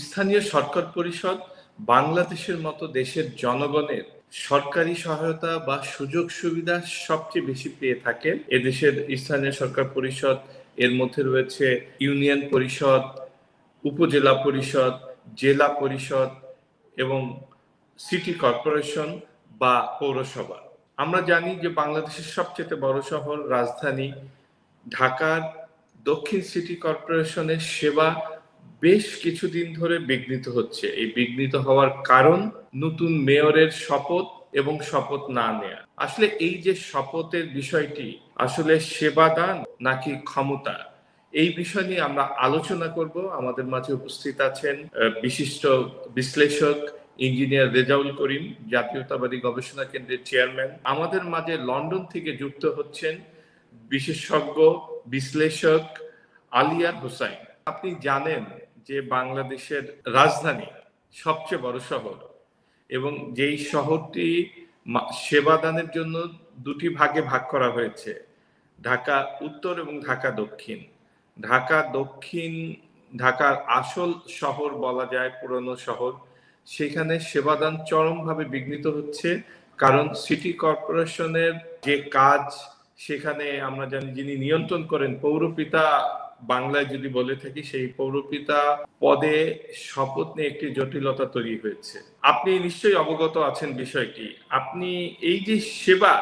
স্থানীয় সরকার পরিষদ বাংলাদেশের মতো দেশের জনগণের সরকারি সহায়তা বা সুযোগ সুবিধা সবচেয়ে বেশি পেয়ে থাকে। এদেশের স্থানীয় সরকার পরিষদ এর মধ্যে রয়েছে ইউনিয়ন পরিষদ, উপজেলা পরিষদ, জেলা পরিষদ এবং সিটি কর্পোরেশন বা পৌরসভা। আমরা জানি যে বাংলাদেশের সবচেয়ে বড় শহর রাজধানী ঢাকার দক্ষিণ সিটি কর্পোরেশনের সেবা বেশ কিছুদিন ধরে বিঘ্নিত হচ্ছে। এই বিঘ্নিত হওয়ার কারণ নতুন মেয়রের শপথ এবং শপথ না নেয়া। আসলে এই যে শপথের বিষয়টি আসলে সেবা দান নাকি ক্ষমতা, এই বিষয় নিয়ে আমরা আলোচনা করব। আমাদের মাঝে উপস্থিত আছেন বিশিষ্ট বিশ্লেষক ইঞ্জিনিয়ার রেজাউল করিম, জাতীয়তাবাদী গবেষণা কেন্দ্রের চেয়ারম্যান। আমাদের মাঝে লন্ডন থেকে যুক্ত হচ্ছেন বিশেষজ্ঞ বিশ্লেষক আলিয়ার হোসাইন। আপনি জানেন যে বাংলাদেশের রাজধানী সবচেয়ে বড় শহর এবং যেই শহরটি সেবাদানের জন্য দুটি ভাগে ভাগ করা হয়েছে, ঢাকা উত্তর এবং ঢাকা দক্ষিণ। ঢাকা দক্ষিণ ঢাকার আসল শহর বলা যায়, পুরনো শহর, সেখানে সেবাদান চরমভাবে বিঘ্নিত হচ্ছে। কারণ সিটি কর্পোরেশনের যে কাজ সেখানে আমরা জানি যিনি নিয়ন্ত্রণ করেন পৌরপিতা, বাংলায় যদি বলে থাকি সেই পৌরপিতা পদে শপথ নিয়ে একটি জটিলতা তৈরি হয়েছে। আপনি নিশ্চয়ই অবগত আছেন বিষয়টি। আপনি এই যে সেবা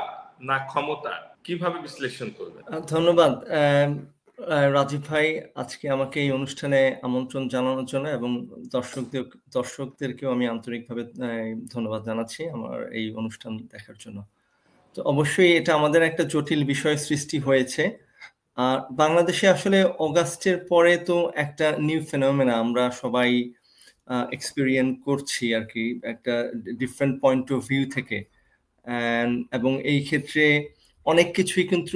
না ক্ষমতা কিভাবে বিশ্লেষণ করবেন? ধন্যবাদ রাজীব ভাই, আজকে আমাকে এই অনুষ্ঠানে আমন্ত্রণ জানানোর জন্য এবং দর্শকদেরকেও আমি আন্তরিকভাবে ধন্যবাদ জানাচ্ছি আমার এই অনুষ্ঠান দেখার জন্য। তো অবশ্যই এটা আমাদের একটা জটিল বিষয় সৃষ্টি হয়েছে। আর বাংলাদেশে আসলে অগাস্টের পরে তো একটা নিউ ফেনোমেনা আমরা সবাই এক্সপেরিয়েন্স করছি আর কি, একটা ডিফারেন্ট পয়েন্ট অফ ভিউ থেকে। এবং এই ক্ষেত্রে অনেক কিছুই কিন্তু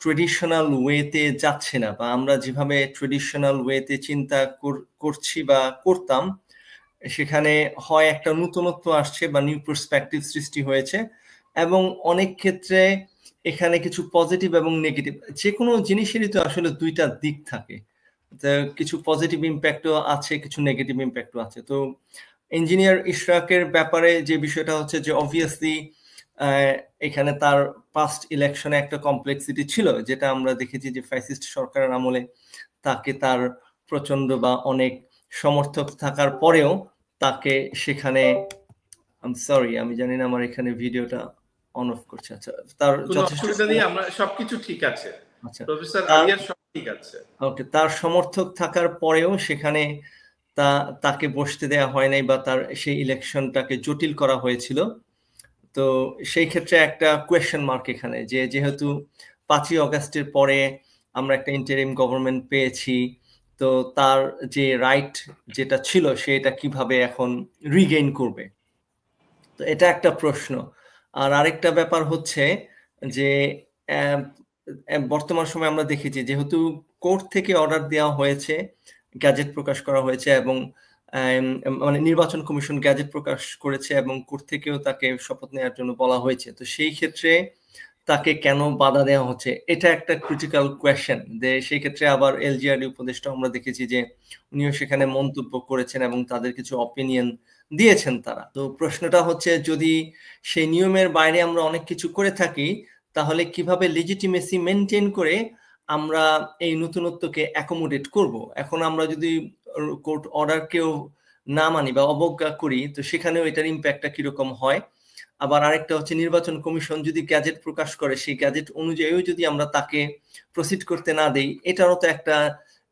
ট্রেডিশনাল ওয়েতে যাচ্ছে না, বা আমরা যেভাবে ট্রেডিশনাল ওয়েতে চিন্তা করছি বা করতাম, সেখানে হয় একটা নতুনত্ব আসছে বা নিউ পার্সপেক্টিভ সৃষ্টি হয়েছে। এবং অনেক ক্ষেত্রে এখানে কিছু পজিটিভ এবং নেগেটিভ, যে কোনো জিনিসেরই তো আসলে দুইটা দিক থাকে। কিছু পজিটিভ ইম্প্যাক্টও আছে, কিছু নেগেটিভ ইম্প্যাক্টও আছে। তো ইঞ্জিনিয়ার ইশরাকের ব্যাপারে যে বিষয়টা হচ্ছে যে অবভিয়াসলি এখানে তার পাস্ট ইলেকশনে একটা কমপ্লেক্সিটি ছিল, যেটা আমরা দেখেছি যে ফ্যাসিস্ট সরকারের আমলে তাকে তার প্রচন্ড বা অনেক সমর্থক থাকার পরেও তাকে সেখানে, আমি জানি না আমার এখানে ভিডিওটা অন অফ করছে। আচ্ছা, তার যথেষ্ট আমরা সবকিছু ঠিক আছে, প্রফেসর আলিয়ার সব ঠিক আছে। ওকে, তার সমর্থক থাকার পরেও সেখানে তাকে বসতে দেওয়া হয় নাই বা তার সেই ইলেকশনটাকে জটিল করা হয়েছিল। তো সেই ক্ষেত্রে একটা কোয়েশ্চেন মার্ক এখানে, যে যেহেতু 5ই অগাস্টের পরে আমরা একটা ইন্টারিম গভর্নমেন্ট পেয়েছি, তো তার যে রাইট যেটা ছিল সেটা কিভাবে এখন রিগেইন করবে, তো এটা একটা প্রশ্ন। আর আরেকটা ব্যাপার হচ্ছে যে বর্তমান সময়ে আমরা দেখেছি যেহেতু কোর্ট থেকে অর্ডার দেওয়া হয়েছে, গ্যাজেট প্রকাশ করা হয়েছে এবং মানে নির্বাচন কমিশন গ্যাজেট প্রকাশ করেছে এবং কোর্ট থেকেও তাকে শপথ নেওয়ার জন্য বলা হয়েছে, তো সেই ক্ষেত্রে তাকে কেন বাধা দেওয়া হচ্ছে, এটা একটা ক্রিটিক্যাল কোয়েশ্চেন। সেই ক্ষেত্রে আবার এলজিআরডি উপদেষ্টা আমরা দেখেছি যে উনিও সেখানে মন্তব্য করেছেন এবং তাদের কিছু অপিনিয়ন দিয়েছেন তারা। তো প্রশ্নটা হচ্ছে যদি সেই নিয়মের বাইরে আমরা অনেক কিছু করে থাকি, তাহলে কিভাবে লেজিটিমেসি মেনটেন করে আমরা এই নতুনত্বকে অ্যাকোমোডেট করব। এখন আমরা যদি কোর্ট অর্ডারকেও না মানি বা অবজ্ঞা করি, তো সেখানেও এটার ইম্প্যাক্টটা কিরকম হয়। আবার আরেকটা হচ্ছে নির্বাচন কমিশন যদি গ্যাজেট প্রকাশ করে, সেই গ্যাজেট অনুযায়ীও যদি আমরা তাকে প্রসিড করতে না দেই, এটারও তো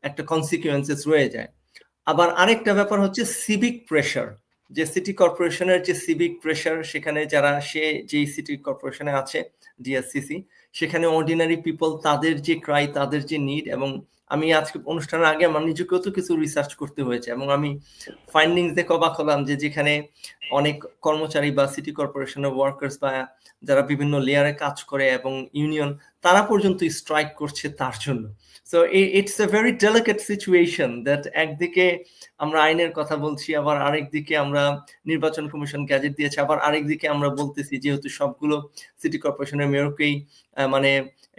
একটা কনসিকুয়েন্সেস রয়ে যায়। আবার আরেকটা ব্যাপার হচ্ছে সিভিক প্রেশার, যে সিটি কর্পোরেশনের যে সিভিক প্রেশার, সেখানে যারা যেই সিটি কর্পোরেশনে আছে ডিএসসিসি, সেখানে অর্ডিনারি পিপল, তাদের যে ক্রাই, তাদের যে নিড, এবং আমি আজকে অনুষ্ঠানের আগে আমার নিজেকেও তো কিছু রিসার্চ করতে হয়েছে এবং আমি ফাইন্ডিংস দেখে অবাক হলাম যে যেখানে অনেক কর্মচারী বা সিটি কর্পোরেশনের ওয়ার্কার্স বা যারা বিভিন্ন লেয়ারে কাজ করে এবং ইউনিয়ন, তারা পর্যন্ত স্ট্রাইক করছে তার জন্য। So it's a very delicate situation that একদিকে আমরা আইনের কথা বলছি, আবার আরেকদিকে আমরা নির্বাচন কমিশন গ্যাজেট দিয়েছে, আবার আরেকদিকে আমরা বলতেছি যেহেতু সবগুলো সিটি কর্পোরেশনের মেয়রকেই মানে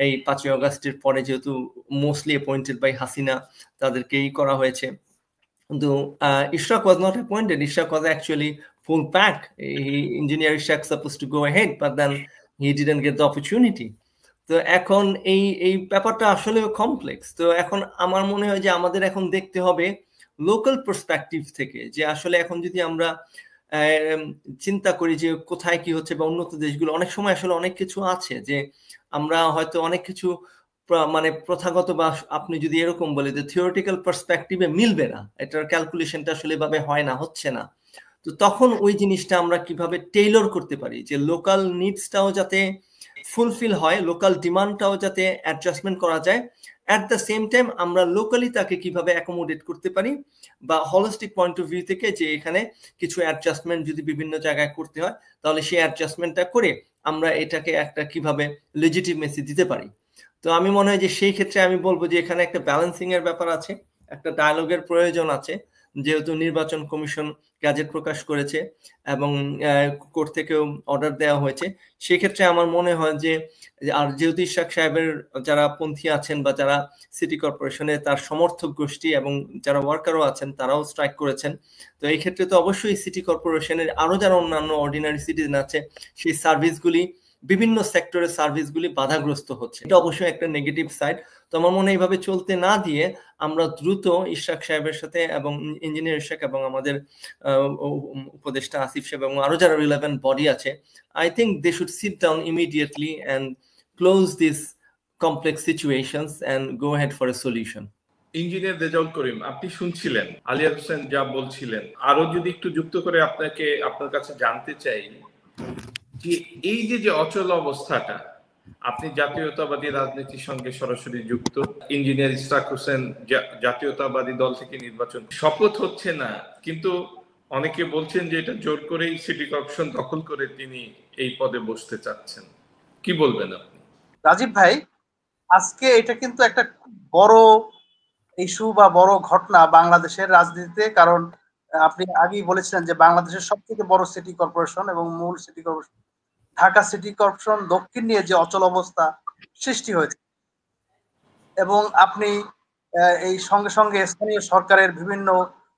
এই 5ই অগাস্টের পরে যেহেতু মোস্টলি অ্যাপয়েন্টেড বাই হাসিনা, তাদেরকেই করা হয়েছে। Ishaq was not appointed. Ishaq was actually full pack. Engineer Ishaq supposed to go ahead, but then he didn't get the opportunity. তো এখন এই ব্যাপারটা আসলে কমপ্লেক্স। তো এখন আমার মনে হয় যে আমাদের এখন দেখতে হবে লোকাল পার্সপেক্টিভ থেকে, যে আসলে এখন যদি আমরা চিন্তা করি যে কোথায় কি হচ্ছে বা উন্নত দেশগুলো, অনেক সময় আসলে অনেক কিছু আছে যে আমরা হয়তো অনেক কিছু মানে প্রথাগত বা আপনি যদি এরকম বলে যে থিওরিটিক্যাল পার্সপেক্টিভে মিলবে না, এটার ক্যালকুলেশনটা আসলে এভাবে হয় না, হচ্ছে না। তো তখন ওই জিনিসটা আমরা কিভাবে টেইলর করতে পারি যে লোকাল নিডসটাও যাতে ফুলফিল হয়, লোকাল ডিমান্ডটাও যাতে অ্যাডজাস্টমেন্ট করা যায়, অ্যাট দ্য সেম টাইম আমরা লোকালি তাকে কিভাবে অ্যাকোমোডেট করতে পারি, বা হলিস্টিক পয়েন্ট অফ ভিউ থেকে যে এখানে কিছু অ্যাডজাস্টমেন্ট যদি বিভিন্ন জায়গায় করতে হয় তাহলে সেই অ্যাডজাস্টমেন্টটা করে আমরা এটাকে একটা কিভাবে লেজিটিমেসি দিতে পারি। তো আমি মনে হয় যে সেই ক্ষেত্রে আমি বলবো যে এখানে একটা ব্যালেন্সিং এর ব্যাপার আছে, একটা ডায়ালগের প্রয়োজন আছে, যেহেতু নির্বাচন কমিশন গ্যাজেট প্রকাশ করেছে এবং কোর্ট থেকেও অর্ডার দেওয়া হয়েছে। সেক্ষেত্রে আমার মনে হয় যে আর যেহেতু ইশাক সাহেবের যারা পন্থী আছেন বা যারা সিটি কর্পোরেশনে তার সমর্থক গোষ্ঠী এবং যারা ওয়ার্কারও আছেন তারাও স্ট্রাইক করেছেন, তো এই ক্ষেত্রে তো অবশ্যই সিটি কর্পোরেশনের আরো যারা অন্যান্য অর্ডিনারি সিটিজেন আছে সেই সার্ভিসগুলি, বিভিন্ন সেক্টরের সার্ভিসগুলি বাধাগ্রস্ত হচ্ছে, এটা অবশ্যই একটা নেগেটিভ সাইড। তো আমার মনে হয় এইভাবে চলতে না দিয়ে আমরা দ্রুত ইশাক সাহেবের সাথে এবং ইঞ্জিনিয়ার ইশাক এবং আমাদের উপদেষ্টা আসিফ সাহেব এবং আরো যারা রিলেভেন্ট বডি আছে, I think they should sit down immediately and close these complex situations and go ahead for a solution. Engineer Rezaul Karim, আপনি শুনছিলেন আলিয়া হোসেন যা বলছিলেন, আরো যদি একটু যুক্ত করে আপনার কাছে জানতে চাই যে এই যে অচল অবস্থাটা, আপনি জাতীয়তাবাদী রাজনীতির সঙ্গে সরাসরি যুক্ত, ইঞ্জিনিয়ার ইশরাক হোসেন জাতীয়তাবাদী দল থেকে নির্বাচন, শপথ হচ্ছে না, কিন্তু অনেকে বলছেন যে এটা জোর করেই সিটি কর্পোরেশন দখল করে তিনি এই পদে বসতে চাচ্ছেন, কি বলবেন আপনি? রাজীব ভাই, আজকে এটা কিন্তু একটা বড় ইস্যু বা বড় ঘটনা বাংলাদেশের রাজনীতিতে, কারণ আপনি আগেই বলেছিলেন যে বাংলাদেশের সবথেকে বড় সিটি কর্পোরেশন এবং মূল city corporation Dhaka city corporation দক্ষিণ নিয়ে যে অচল অবস্থা সৃষ্টি হয়েছে, এবং আপনি এই সঙ্গে সঙ্গে স্থানীয় সরকারের বিভিন্ন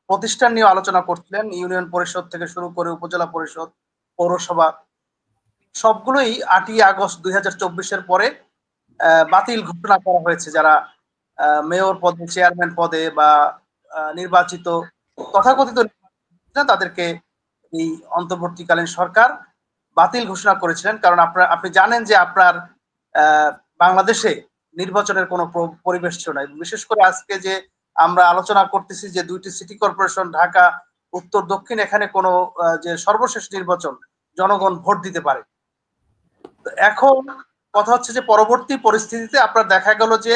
প্রতিষ্ঠান নিয়ে আলোচনা করছিলেন, ইউনিয়ন পরিষদ থেকে শুরু করে উপজেলা পরিষদ, পৌরসভা, সবগুলোই 8ই আগস্ট 2024-এর পরে বাতিল ঘোষণা করা হয়েছে। যারা মেয়র পদে, চেয়ারম্যান পদে বা নির্বাচিত তথাকথিত তাদেরকে এই অন্তর্বর্তীকালীন সরকার বাতিল ঘোষণা করেছিলেন। কারণ আপনি জানেন যে আপনার বাংলাদেশে নির্বাচনের কোনো পরিবেশ ছিল না। বিশেষ করে আজকে যে আমরা আলোচনা করতেছি যে দুইটি সিটি কর্পোরেশন ঢাকা উত্তর দক্ষিণ, এখানে কোনো যে সর্বশেষ নির্বাচন জনগণ ভোট দিতে পারে। এখন কথা হচ্ছে যে পরবর্তী পরিস্থিতিতে আপনার দেখা গেল যে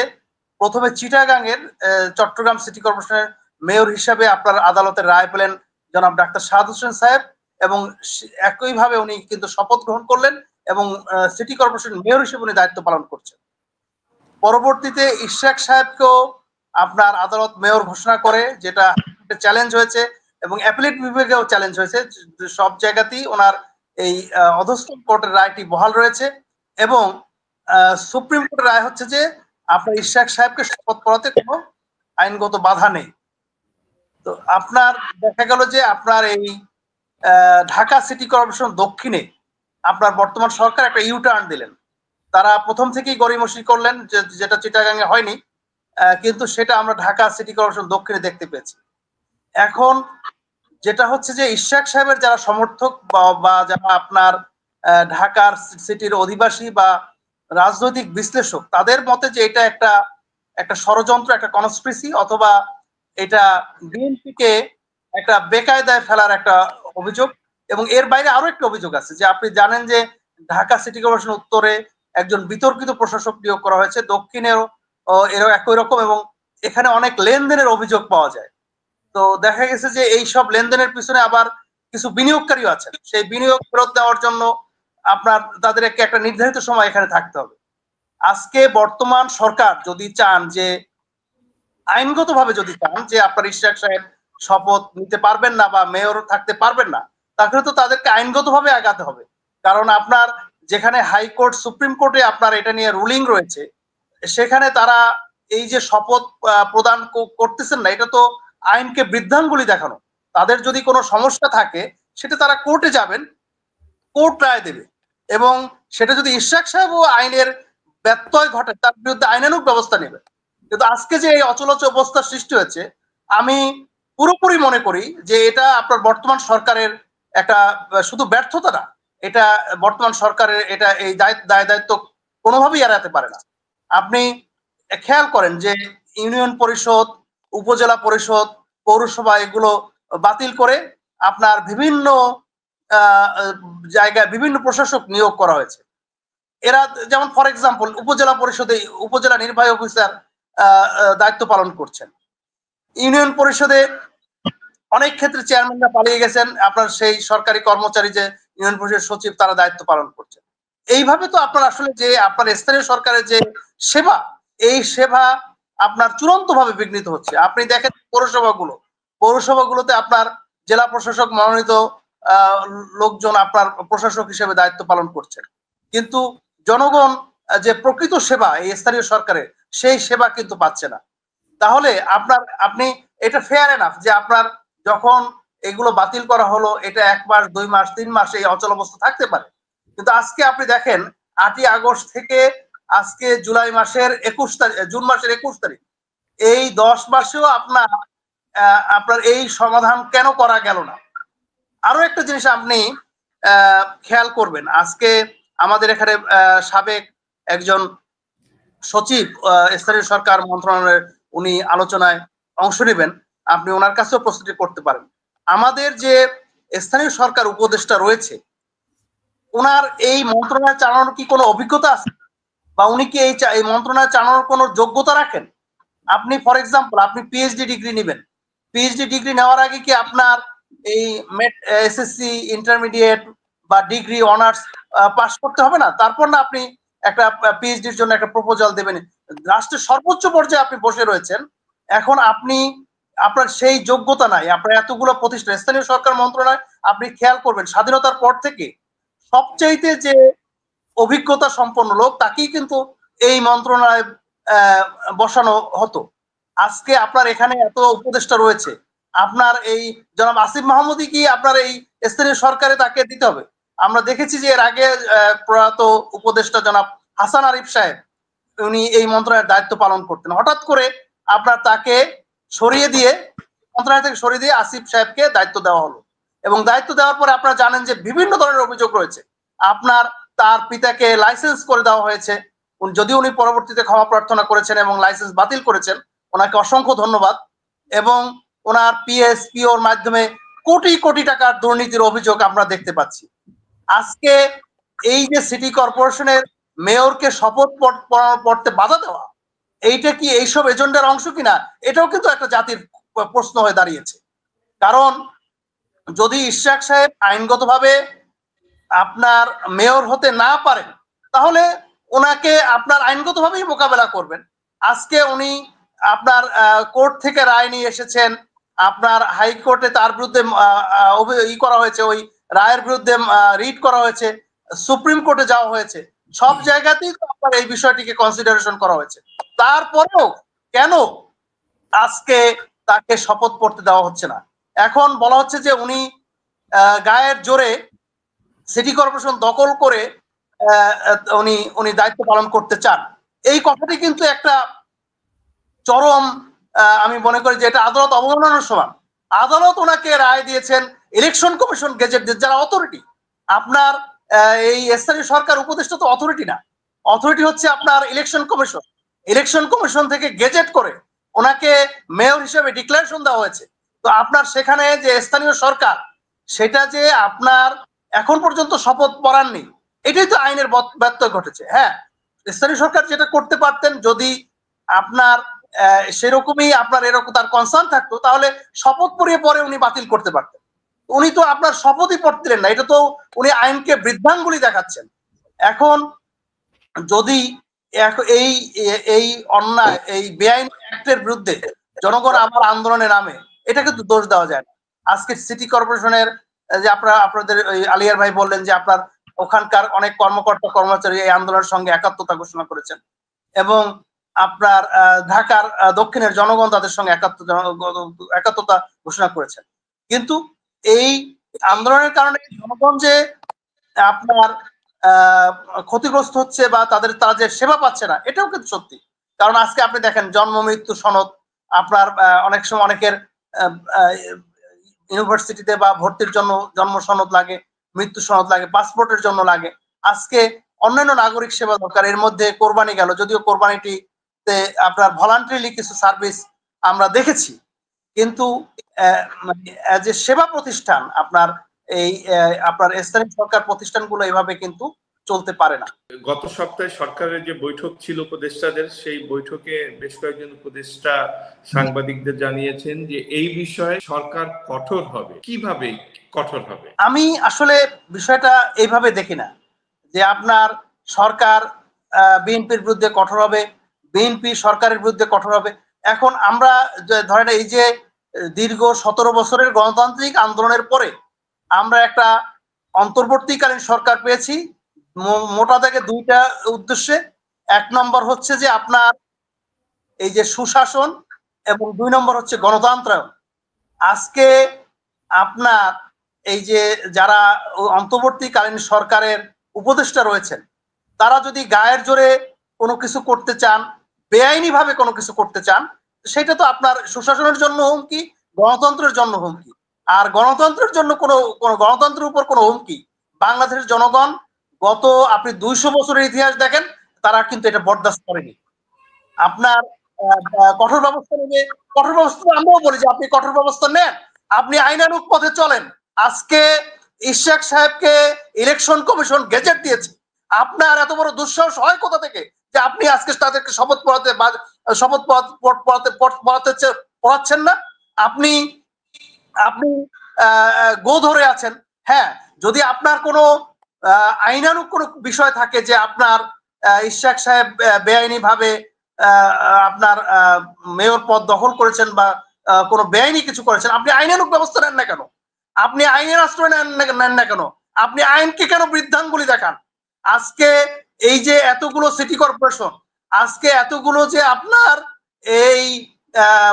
প্রথমে চিটাগাং এর চট্টগ্রাম সিটি কর্পোরেশনের মেয়র হিসাবে আপনার আদালতের রায় পেলেন জনাব ডাক্তার শাহাদ হোসেন সাহেব, এবং একইভাবে উনি কিন্তু শপথ গ্রহণ করলেন এবং সিটি কর্পোরেশন মেয়র হিসেবে উনি দায়িত্ব পালন করছেন। পরবর্তীতে ইশরাক সাহেবকেও আপনার আদালত মেয়র ঘোষণা করে, যেটা চ্যালেঞ্জ হয়েছে এবং অ্যাপিলেট বিভাগেও চ্যালেঞ্জ হয়েছে। সব জায়গাতেই ওনার এই অধস্তন কোর্টের রায়টি বহাল রয়েছে, এবং সুপ্রিম কোর্টের রায় হচ্ছে যে আপনার ইশরাক সাহেবকে শপথ পড়াতে কোনো আইনগত বাধা নেই। তো আপনার দেখা গেল যে আপনার এই ঢাকা সিটি কর্পোরেশন দক্ষিণে আপনার বর্তমান সরকার একটা ইউটার্ন দিলেন। তারা প্রথম থেকেই গড়িমসি করলেন, যেটা চিটাগাঙে হয়নি, কিন্তু সেটা আমরা ঢাকা সিটি কর্পোরেশন দক্ষিণে দেখতে পেয়েছি। এখন যেটা হচ্ছে যে ইশরাক সাহেবের যারা সমর্থক বা যারা আপনার ঢাকার সিটির অধিবাসী বা রাজনৈতিক বিশ্লেষক, তাদের মতে যে এটা একটা ষড়যন্ত্র, একটা কনস্পিরেসি, অথবা এটা বিএনপিকে একটা বেকায়দায় ফেলার একটা অভিযোগ। এবং এর বাইরে আরো একটা অভিযোগ আছে যে আপনি জানেন যে ঢাকা সিটি কর্পোরেশন উত্তরে একজন বিতর্কিত প্রশাসক নিয়োগ করা হয়েছে, দক্ষিণেও এরও একই রকম, এবং এখানে অনেক লেনদেনের অভিযোগ পাওয়া যায়। তো দেখা গেছে যে এই সব লেনদেনের পিছনে আবার কিছু বিনিয়োগকারীও আছেন, সেই বিনিয়োগ ফেরত দেওয়ার জন্য আপনার তাদেরকে একটা নির্ধারিত সময় এখানে থাকতে হবে। আজকে বর্তমান সরকার যদি চান যে আইনগতভাবে যদি চান যে আপনার ইশরাক সাহেব শপথ নিতে পারবেন না বা মেয়র থাকতে পারবেন না, তাহলে তো তাদেরকে আইনগতভাবে আগাতে হবে। কারণ আপনার যেখানে হাইকোর্ট, সুপ্রিম কোর্টে আপনার এটা নিয়ে রুলিং রয়েছে, সেখানে তারা এই যে শপথ প্রদান করতেছেন না, এটা তো আইনকে বৃদ্ধাঙ্গুলি দেখানো। তাদের যদি কোনো সমস্যা থাকে সেটা তারা কোর্টে যাবেন, কোর্ট রায় দেবে, এবং সেটা যদি ইশরাক সাহেবও আইনের ব্যত্যয় ঘটে তার বিরুদ্ধে আইনানুগ ব্যবস্থা নেবে। কিন্তু আজকে যে এই অচলচ অবস্থার সৃষ্টি হয়েছে, আমি পুরোপুরি মনে করি যে এটা আপনার বর্তমান সরকারের একটা শুধু ব্যর্থতা না, এটা বর্তমান সরকারের এটা এই দায় দায়িত্ব কোনোভাবেই এড়াতে পারে না। আপনি খেয়াল করেন যে ইউনিয়ন পরিষদ, উপজেলা পরিষদ, পৌরসভা এগুলো বাতিল করে আপনার বিভিন্ন জায়গায় বিভিন্ন প্রশাসক নিয়োগ করা হয়েছে। এরা যেমন ফর এক্সাম্পল উপজেলা পরিষদে উপজেলা নির্বাহী অফিসার দায়িত্ব পালন করছেন। ইউনিয়ন পরিষদে অনেক ক্ষেত্রে চেয়ারম্যানরা পালিয়ে গেছেন, আপনার সেই সরকারি কর্মচারী যে ইউনিয়ন পরিষদের সচিব তারা দায়িত্ব পালন করছেন। এইভাবে তো আপনার আসলে যে আপনার স্থানীয় সরকারের যে সেবা, এই সেবা আপনার চূড়ান্ত ভাবে বিঘ্নিত হচ্ছে। আপনি দেখেন পৌরসভাগুলোতে আপনার জেলা প্রশাসক মনোনীত লোকজন আপনার প্রশাসক হিসেবে দায়িত্ব পালন করছেন, কিন্তু জনগণ যে প্রকৃত সেবা এই স্থানীয় সরকারের সেই সেবা কিন্তু পাচ্ছে না। তাহলে আপনি এটা ফেয়ার এনাফ যে আপনার যখন এগুলো বাতিল করা হলো, এটা 1 মাস 2 মাস 3 মাস এই অচল অবস্থা থাকতে পারে, কিন্তু আজকে আপনি দেখেন 8ই আগস্ট থেকে আজকে জুলাই মাসের 21 তারিখ, জুন মাসের 21 তারিখ, এই 10 মাসেও আপনার এই সমাধান কেন করা গেল না? আরো একটা জিনিস আপনি খেয়াল করবেন, আজকে আমাদের এখানে সাবেক একজন সচিব স্থানীয় সরকার মন্ত্রণালয়ের উনি আলোচনায় অংশ নেবেন, আপনি ওনার কাছেও প্রশ্নটি করতে পারেন। আমাদের যে স্থানীয় সরকার উপদেষ্টা রয়েছে, ওনার এই মন্ত্রণালয় চালানোর কি কোনো অভিজ্ঞতা আছে, বা উনি কি এই মন্ত্রণালয় চালানোর কোনো যোগ্যতা রাখেন? আপনি ফর এক্সাম্পল আপনি পিএইচডি ডিগ্রি নেবেন, পিএইচডি ডিগ্রি নেওয়ার আগে কি আপনার এই এসএসসি ইন্টারমিডিয়েট বা ডিগ্রি অনার্স পাস করতে হবে না? তারপর না আপনি একটা পিএইচডির জন্য একটা প্রপোজাল দেবেন। রাষ্ট্রের সর্বোচ্চ পর্যায়ে আপনি বসে রয়েছেন, এখন আপনার সেই যোগ্যতা নাই। আপনার এতগুলো প্রতিষ্ঠান স্থানীয় সরকার মন্ত্রণালয়, আপনি খেয়াল করবেন স্বাধীনতার পর থেকে সবচাইতে যে অভিজ্ঞতা সম্পন্ন লোক তাকেই কিন্তু এই মন্ত্রণালয়ে বসানো হতো। আজকে আপনার এখানে এত উপদেষ্টা রয়েছে, আপনার এই জনাব আসিফ মাহমুদই কি আপনার এই স্থানীয় সরকারে তাকে দিতে হবে? আমরা দেখেছি যে এর আগে প্রয়াত উপদেষ্টা জনাব হাসান আরিফ সাহেব, উনি এই মন্ত্রণালয়ের দায়িত্ব পালন করতেন, হঠাৎ করে আপনার তাকে সরিয়ে দিয়ে মন্ত্রণালয় থেকে সরিয়ে দিয়ে আসিফ সাহেবকে দায়িত্ব দেওয়া হলো, এবং দায়িত্ব দেওয়ার পরে আপনারা জানেন যে বিভিন্ন ধরনের অভিযোগ রয়েছে। আপনার তার পিতাকে লাইসেন্স করে দেওয়া হয়েছে, যদিও উনি পরবর্তীতে ক্ষমা প্রার্থনা করেছেন এবং লাইসেন্স বাতিল করেছেন, ওনাকে অসংখ্য ধন্যবাদ। এবং ওনার পিএসপিওর মাধ্যমে কোটি কোটি টাকার দুর্নীতির অভিযোগ আমরা দেখতে পাচ্ছি। আজকে এই যে সিটি কর্পোরেশনের মেয়রকে শপথ পড়তে বাধা দেওয়া, এইটা কি এইসব এজেন্ডার অংশ কিনা? এটাও কিন্তু একটা জাতির প্রশ্ন হয়ে দাঁড়িয়েছে। কারণ যদি ইশরাক সাহেব আইনগতভাবে আপনার মেয়র হতে না পারেন, তাহলে ওনাকে আপনার আইনগতভাবেই মোকাবেলা করবেন। আজকে উনি আপনার কোর্ট থেকে রায় নিয়ে এসেছেন, আপনার হাইকোর্টে তার বিরুদ্ধে করা হয়েছে, ওই রায়ের বিরুদ্ধে রিট করা হয়েছে, সুপ্রিম কোর্টে যাওয়া হয়েছে, সব জায়গাতেই তো আপনার এই বিষয়টিকে কনসিডারেশন করা হয়েছে। তারপরেও কেন আজকে তাকে শপথ পড়তে দেওয়া হচ্ছে না? এখন বলা হচ্ছে যে উনি গায়ের জোরে সিটি কর্পোরেশন দখল করে উনি দায়িত্ব পালন করতে চান। এই কথাটি কিন্তু একটা চরম, আমি মনে করি যে এটা আদালত অবমাননার সমান। আদালত ওনাকে রায় দিয়েছেন, ইলেকশন কমিশন গেজেট যারা অথরিটি, আপনার এই স্থানীয় সরকার উপদেষ্টা তো অথরিটি না, অথরিটি হচ্ছে আপনার ইলেকশন কমিশন। ইলেকশন কমিশন থেকে গেজেট করে ওনাকে মেয়র হিসেবে ডিক্লারেশন দেওয়া হয়েছে। তো আপনার সেখানে যে স্থানীয় সরকার, সেটা যে আপনার এখন পর্যন্ত শপথ পড়াননি, এটাই তো আইনের ব্যত্যয় ঘটেছে। হ্যাঁ, স্থানীয় সরকার যেটা করতে পারতেন, যদি আপনার সেরকমই আপনার এরকম তার কনসার্ন থাকতো, তাহলে শপথ পড়িয়ে পরে উনি বাতিল করতে পারতেন। উনি তো আপনার শপথই পড়তেন না, এটা তো উনি আইনকে বৃদ্ধাঙ্গুলি দেখাচ্ছেন। এখন যদি এই এই অন্যায়, এই বেআইনি অ্যাক্টের বিরুদ্ধে জনগণ আবার আন্দোলনে নামে, এটা কিন্তু দোষ দেওয়া যায় না। আজকে সিটি কর্পোরেশনের যে আপনাদের আলিয়ার ভাই বললেন যে আপনার ওখানকার অনেক কর্মকর্তা কর্মচারী এই আন্দোলনের সঙ্গে একাত্মতা ঘোষণা করেছেন, এবং আপনার ঢাকার দক্ষিণের জনগণ তাদের সঙ্গে একাত্মতা ঘোষণা করেছেন। কিন্তু এই আন্দোলনের কারণে জনগণ যে আপনার ক্ষতিগ্রস্ত হচ্ছে বা তারা যে সেবা পাচ্ছে না, এটাও কিন্তু সত্যি। কারণ আজকে আপনি দেখেন জন্ম মৃত্যু সনদ, আপনার অনেক সময় অনেকের ইউনিভার্সিটিতে বা ভর্তির জন্য জন্ম সনদ লাগে, মৃত্যু সনদ লাগে, পাসপোর্টের জন্য লাগে। আজকে অন্যান্য নাগরিক সেবা দরকার, এর মধ্যে কোরবানি গেল, যদিও কোরবানিটিতে আপনার ভলান্টারিলি কিছু সার্ভিস আমরা দেখেছি, কিন্তু যে সেবা প্রতিষ্ঠান আপনার এই আপনার স্থানীয় সরকার প্রতিষ্ঠানগুলো এভাবে কিন্তু চলতে পারে না। গত সপ্তাহে সরকারের যে বৈঠক ছিল উপদেষ্টাদের, সেই বৈঠকে বেশ কয়েকজন উপদেষ্টা সাংবাদিকদের জানিয়েছেন যে এই বিষয়ে সরকার কঠোর হবে। কিভাবে কঠোর হবে? আমি আসলে বিষয়টা এইভাবে দেখি না যে আপনার সরকার বিএনপির বিরুদ্ধে কঠোর হবে, বিএনপি সরকারের বিরুদ্ধে কঠোর হবে। এখন আমরা ধরেন এই যে দীর্ঘ 17 বছরের গণতান্ত্রিক আন্দোলনের পরে আমরা একটা অন্তর্বর্তীকালীন সরকার পেয়েছি, মোটা থেকে দুইটা উদ্দেশ্যে। এক নম্বর হচ্ছে যে আপনার এই যে সুশাসন, এবং 2 নম্বর হচ্ছে গণতন্ত্রায়ন। আজকে আপনার এই যে যারা অন্তর্বর্তীকালীন সরকারের উপদেষ্টা রয়েছেন, তারা যদি গায়ের জোরে কোনো কিছু করতে চান, বেআইনি ভাবে কোনো কিছু করতে চান, সেটা তো আপনার সুশাসনের জন্য হুমকি, গণতন্ত্রের জন্য হুমকি। আর গণতন্ত্রের জন্য কোনো গণতন্ত্রের উপর কোনো হুমকি বাংলাদেশের জনগণ গত আপনি 200 বছরের ইতিহাস দেখেন, তারা কিন্তু এটা বরদাস্ত করেনি। আপনার কঠোর ব্যবস্থা নেবে, কঠোর ব্যবস্থা আমরাও বলি যে আপনি কঠোর ব্যবস্থা নেন, আপনি আইনানুগ পথে চলেন। আজকে ইশাক সাহেবকে ইলেকশন কমিশন গেজেট দিয়েছে, আপনার এত বড় দুঃসাহস হয় কোথা থেকে যে আপনি আজকে তাদেরকে শপথ পড়াচ্ছেন না? আপনি আপনি গো ধরে আছেন। হ্যাঁ, যদি আপনার কোনো আইনানুগ কোনো বিষয় থাকে যে আপনার ইশাক সাহেব বেআইনি ভাবে আপনার মেয়র পদ দখল করেছেন বা কোনো বেআইনি কিছু করেছেন, আপনি আইনানুগ ব্যবস্থা নেন না কেন? আপনি আইনের আশ্রয় নেন না কেন? আপনি আইনকে কেন বৃদ্ধাঙ্গুলি দেখান? আজকে এই যে এতগুলো সিটি কর্পোরেশন, আজকে এতগুলো যে আপনার এই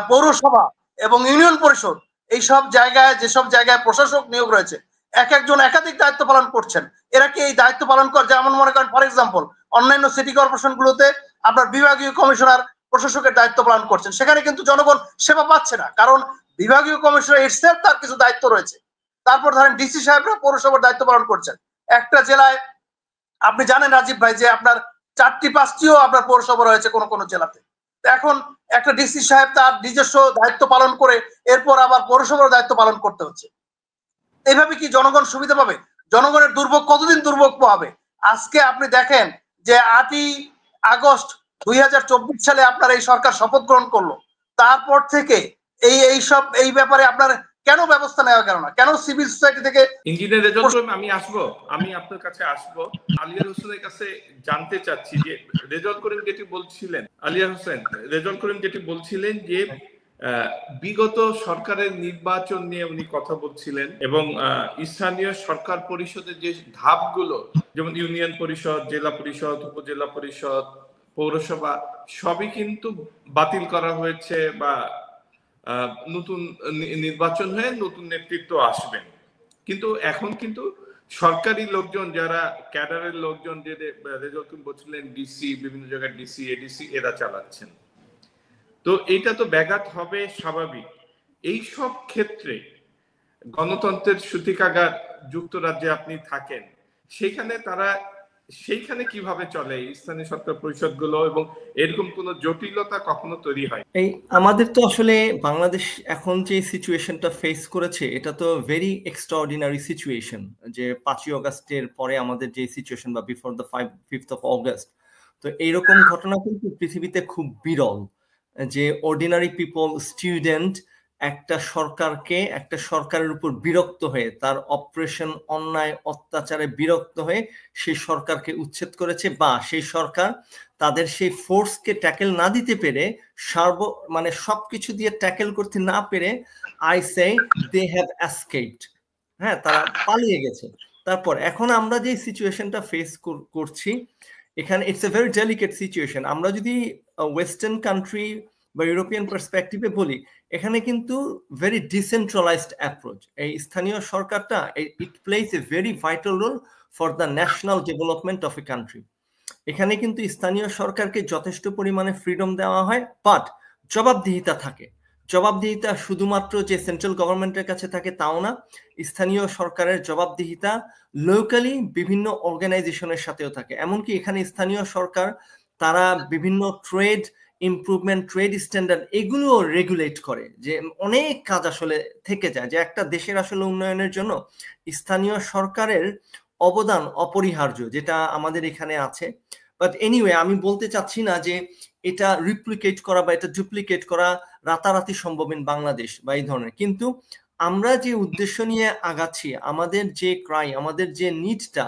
পৌরসভা এবং ইউনিয়ন পরিষদ, এইসব জায়গায় যেসব জায়গায় প্রশাসক নিয়োগ রয়েছে, এক একজন একাধিক দায়িত্ব পালন করছেন। এরা কি এই দায়িত্ব পালন করে? যেমন মনে করেন ফর এক্সাম্পল অন্যান্য সিটি কর্পোরেশন গুলোতে আপনার বিভাগীয় কমিশনার প্রশাসকের দায়িত্ব পালন করছেন, সেখানে কিন্তু জনগণ সেবা পাচ্ছে না, কারণ বিভাগীয় কমিশনার ইটসেলফ তার কিছু দায়িত্ব রয়েছে। তারপর ধরেন ডিসি সাহেবরা পৌরসভার দায়িত্ব পালন করছেন। একটা জেলায় আপনি জানেন রাজীব ভাই যে আপনার 4টি-5টিও আপনার পৌরসভা রয়েছে কোন কোন জেলাতে। এখন একটা ডিসি সাহেব তার নিজস্ব দায়িত্ব পালন করে এরপর আবার পৌরসভার দায়িত্ব পালন করতে হচ্ছে। এইভাবে কি জনগণ সুবিধা পাবে? জনগণের দুর্ভোগ কতদিন দুর্ভোগ পাবে? আজকে আপনি দেখেন যে 8ই আগস্ট 2024 সালে আপনার এই সরকার শপথ গ্রহণ করলো, তারপর থেকে এই ব্যাপারে আপনার কেন ব্যবস্থা নেওয়া গেল না? কেন সিভিল সোসাইটি থেকে ইঞ্জিনিয়ার রেজাল্ট করিম, আমি আপনার কাছে আসবো। আলিয়ার হোসেনের কাছে জানতে চাচ্ছি যে রেজাল্ট করিম যেটি বলছিলেন, আলিয়ার হোসেন রেজাল্ট করিম যেটি বলছিলেন যে বিগত সরকারের নির্বাচন নিয়ে উনি কথা বলছিলেন, এবং স্থানীয় সরকার পরিষদের যে ধাপগুলো, যেমন ইউনিয়ন পরিষদ, জেলা পরিষদ, উপজেলা পরিষদ, পৌরসভা, সবই কিন্তু বাতিল করা হয়েছে বা নতুন নির্বাচন হয়ে নতুন নেতৃত্ব আসবেন। কিন্তু এখন কিন্তু সরকারি লোকজন, যারা ক্যাডারের লোকজন, যে রেজাল্ট বলছিলেন ডিসি, বিভিন্ন জায়গায় ডিসি, এডিসি এরা চালাচ্ছেন। তো এইটা তো ব্যাঘাত হবে স্বাভাবিক। এই সব ক্ষেত্রে গণতন্ত্রের সূতিকাগার যুক্তরাজ্যে আপনি থাকেন, সেইখানে কিভাবে চলে স্থানীয় সরকার পরিষদগুলো, এবং এরকম কোন জটিলতা কখনো তৈরি হয়? এই আমাদের তো আসলে বাংলাদেশ এখন যে সিচুয়েশনটা ফেস করেছে, এটা তো ভেরি এক্সট্রাঅর্ডিনারি সিচুয়েশন। যে 5ই অগাস্টের পরে আমাদের যে সিচুয়েশন, বা before the 5th of August, তো এইরকম ঘটনা কিন্তু পৃথিবীতে খুব বিরল, যে অর্ডিনারি পিপল, স্টুডেন্ট একটা সরকারের উপর বিরক্ত হয়ে, তার অপারেশন, অন্যায়, অত্যাচারে বিরক্ত হয়ে সেই সরকারকে উচ্ছেদ করেছে, বা সেই সরকার তাদের সেই ফোর্সকে ট্যাকেল না দিতে পেরে, মানে সবকিছু দিয়ে ট্যাকেল করতে না পেরে, I say they have escaped. হ্যাঁ, তারা পালিয়ে গেছে। তারপর এখন আমরা যে সিচুয়েশনটা ফেস করছি, এখানে it's a very delicate situation. আমরা যদি ওয়েস্টার্ন কান্ট্রি বা ইউরোপিয়ান পার্সপেক্টিভে বলি, এখানে কিন্তু ভেরি ডিসেন্ট্রালাইজড অ্যাপ্রোচ। এই স্থানীয় সরকারটা it plays a very vital role for the national development of a country. এখানে কিন্তু স্থানীয় সরকারকে যথেষ্ট পরিমাণে ফ্রিডম দেওয়া হয়, বাট জবাবদিহিতা থাকে। জবাবদিহিতা শুধুমাত্র যে সেন্ট্রাল গভর্নমেন্টের কাছে থাকে তাও না, স্থানীয় সরকারের জবাবদিহিতা লোকালি বিভিন্ন অর্গানাইজেশনের সাথেও থাকে। এমনকি এখানে স্থানীয় সরকার তারা বিভিন্ন ট্রেড ইমপ্রুভমেন্ট, ট্রেড স্ট্যান্ডার্ড এগুলো রেগুলেট করে, যে অনেক কাজ আসলে থেকে যায়, যে একটা দেশের আসলে উন্নয়নের জন্য স্থানীয় সরকারের অবদান অপরিহার্য, যেটা আমাদের এখানে আছে। বাট এনিওয়ে, আমি বলতে চাচ্ছি না যে এটা রিপ্লিকেট করা বা এটা ডুপ্লিকেট করা রাতারাতি সম্ভব ইন বাংলাদেশ বা এই ধরনের, কিন্তু আমরা যে উদ্দেশ্য নিয়ে আগাচ্ছি, আমাদের যে ক্রাই, আমাদের যে নিডটা,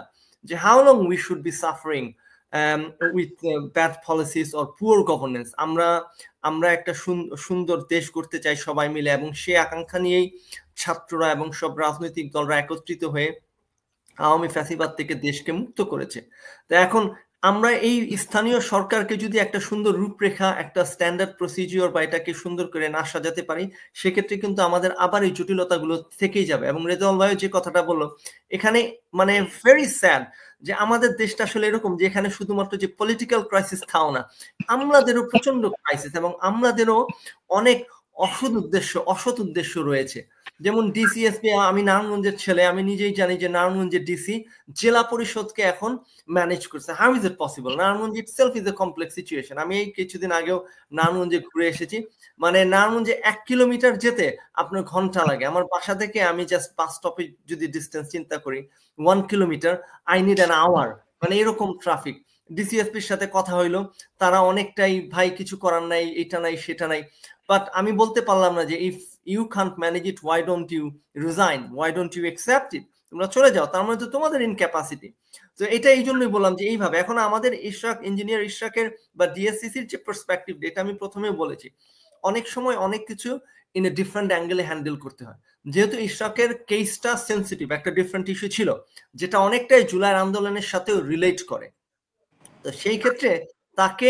যে how long we should be suffering with bad policies or poor governance, আমরা একটা সুন্দর দেশ করতে চাই সবাই মিলে, এবং সে আকাঙ্ক্ষা নিয়েই ছাত্ররা এবং সব রাজনৈতিক দলরা একত্রিত হয়ে আওয়ামী ফ্যাসিবাদ থেকে দেশকে মুক্ত করেছে। তো এখন আমরা এই স্থানীয় সরকারকে যদি একটা সুন্দর রূপরেখা, একটা স্ট্যান্ডার্ড প্রসিজিওর বা এটাকে সুন্দর করে না সাজাতে পারি, সেক্ষেত্রে কিন্তু আমাদের আবার এই জটিলতাগুলো থেকেই যাবে। এবং রেজাউল ভাই যে কথাটা বললো, এখানে মানে ভেরি স্যাড যে আমাদের দেশটা আসলে এরকম, যে এখানে শুধুমাত্র যে পলিটিক্যাল ক্রাইসিস তাও না, আমলাদেরও প্রচন্ড ক্রাইসিস, এবং আমলাদেরও অনেক অসৎ উদ্দেশ্য রয়েছে। যেমন ডিসিএসপি, আমি নারায়ণগঞ্জের ছেলে, আমি নিজেই জানি যে নারায়ণগঞ্জের ডিসি জেলা পরিষদকে এখন ম্যানেজ করছে। How is it possible? Narayanganj itself is a complex situation. আমি এই কিছুদিন আগেও নারায়ণগঞ্জে ঘুরে এসেছি, মানে নারায়ণগঞ্জে 1 কিলোমিটার যেতে আপনার ঘন্টা লাগে। আমার বাসা থেকে আমি জাস্ট বাস স্টপে যদি ডিস্টেন্স চিন্তা করি 1 kilometer, I need an hour, মানে এরকম ট্রাফিক। ডিসিএসপির সাথে কথা হইলো, তারা অনেকটাই ভাই কিছু করার নাই, এটা নাই সেটা নাই। বাট আমি বলতে পারলাম না যে if you can't manage it, why don't you resign, why don't you accept it, তোমরা চলে যাও, তার মানে তো তোমাদের ইনক্যাপাসিটি। তো এটা এই জন্যই বললাম যে এইভাবে এখন আমাদের ইশরাক, ইঞ্জিনিয়ার ইশরাকের বা ডিএসসিসির যে পার্সপেক্টিভ, এটা আমি প্রথমে বলেছি, অনেক সময় অনেক কিছু ইন এ ডিফারেন্ট অ্যাঙ্গেলে হ্যান্ডেল করতে হয়। যেহেতু ইশরাকের কেসটা সেন্সিটিভ, একটা ডিফারেন্ট ইস্যু ছিল, যেটা অনেকটাই জুলাই আন্দোলনের সাথেও রিলেট করে, তো সেই ক্ষেত্রে তাকে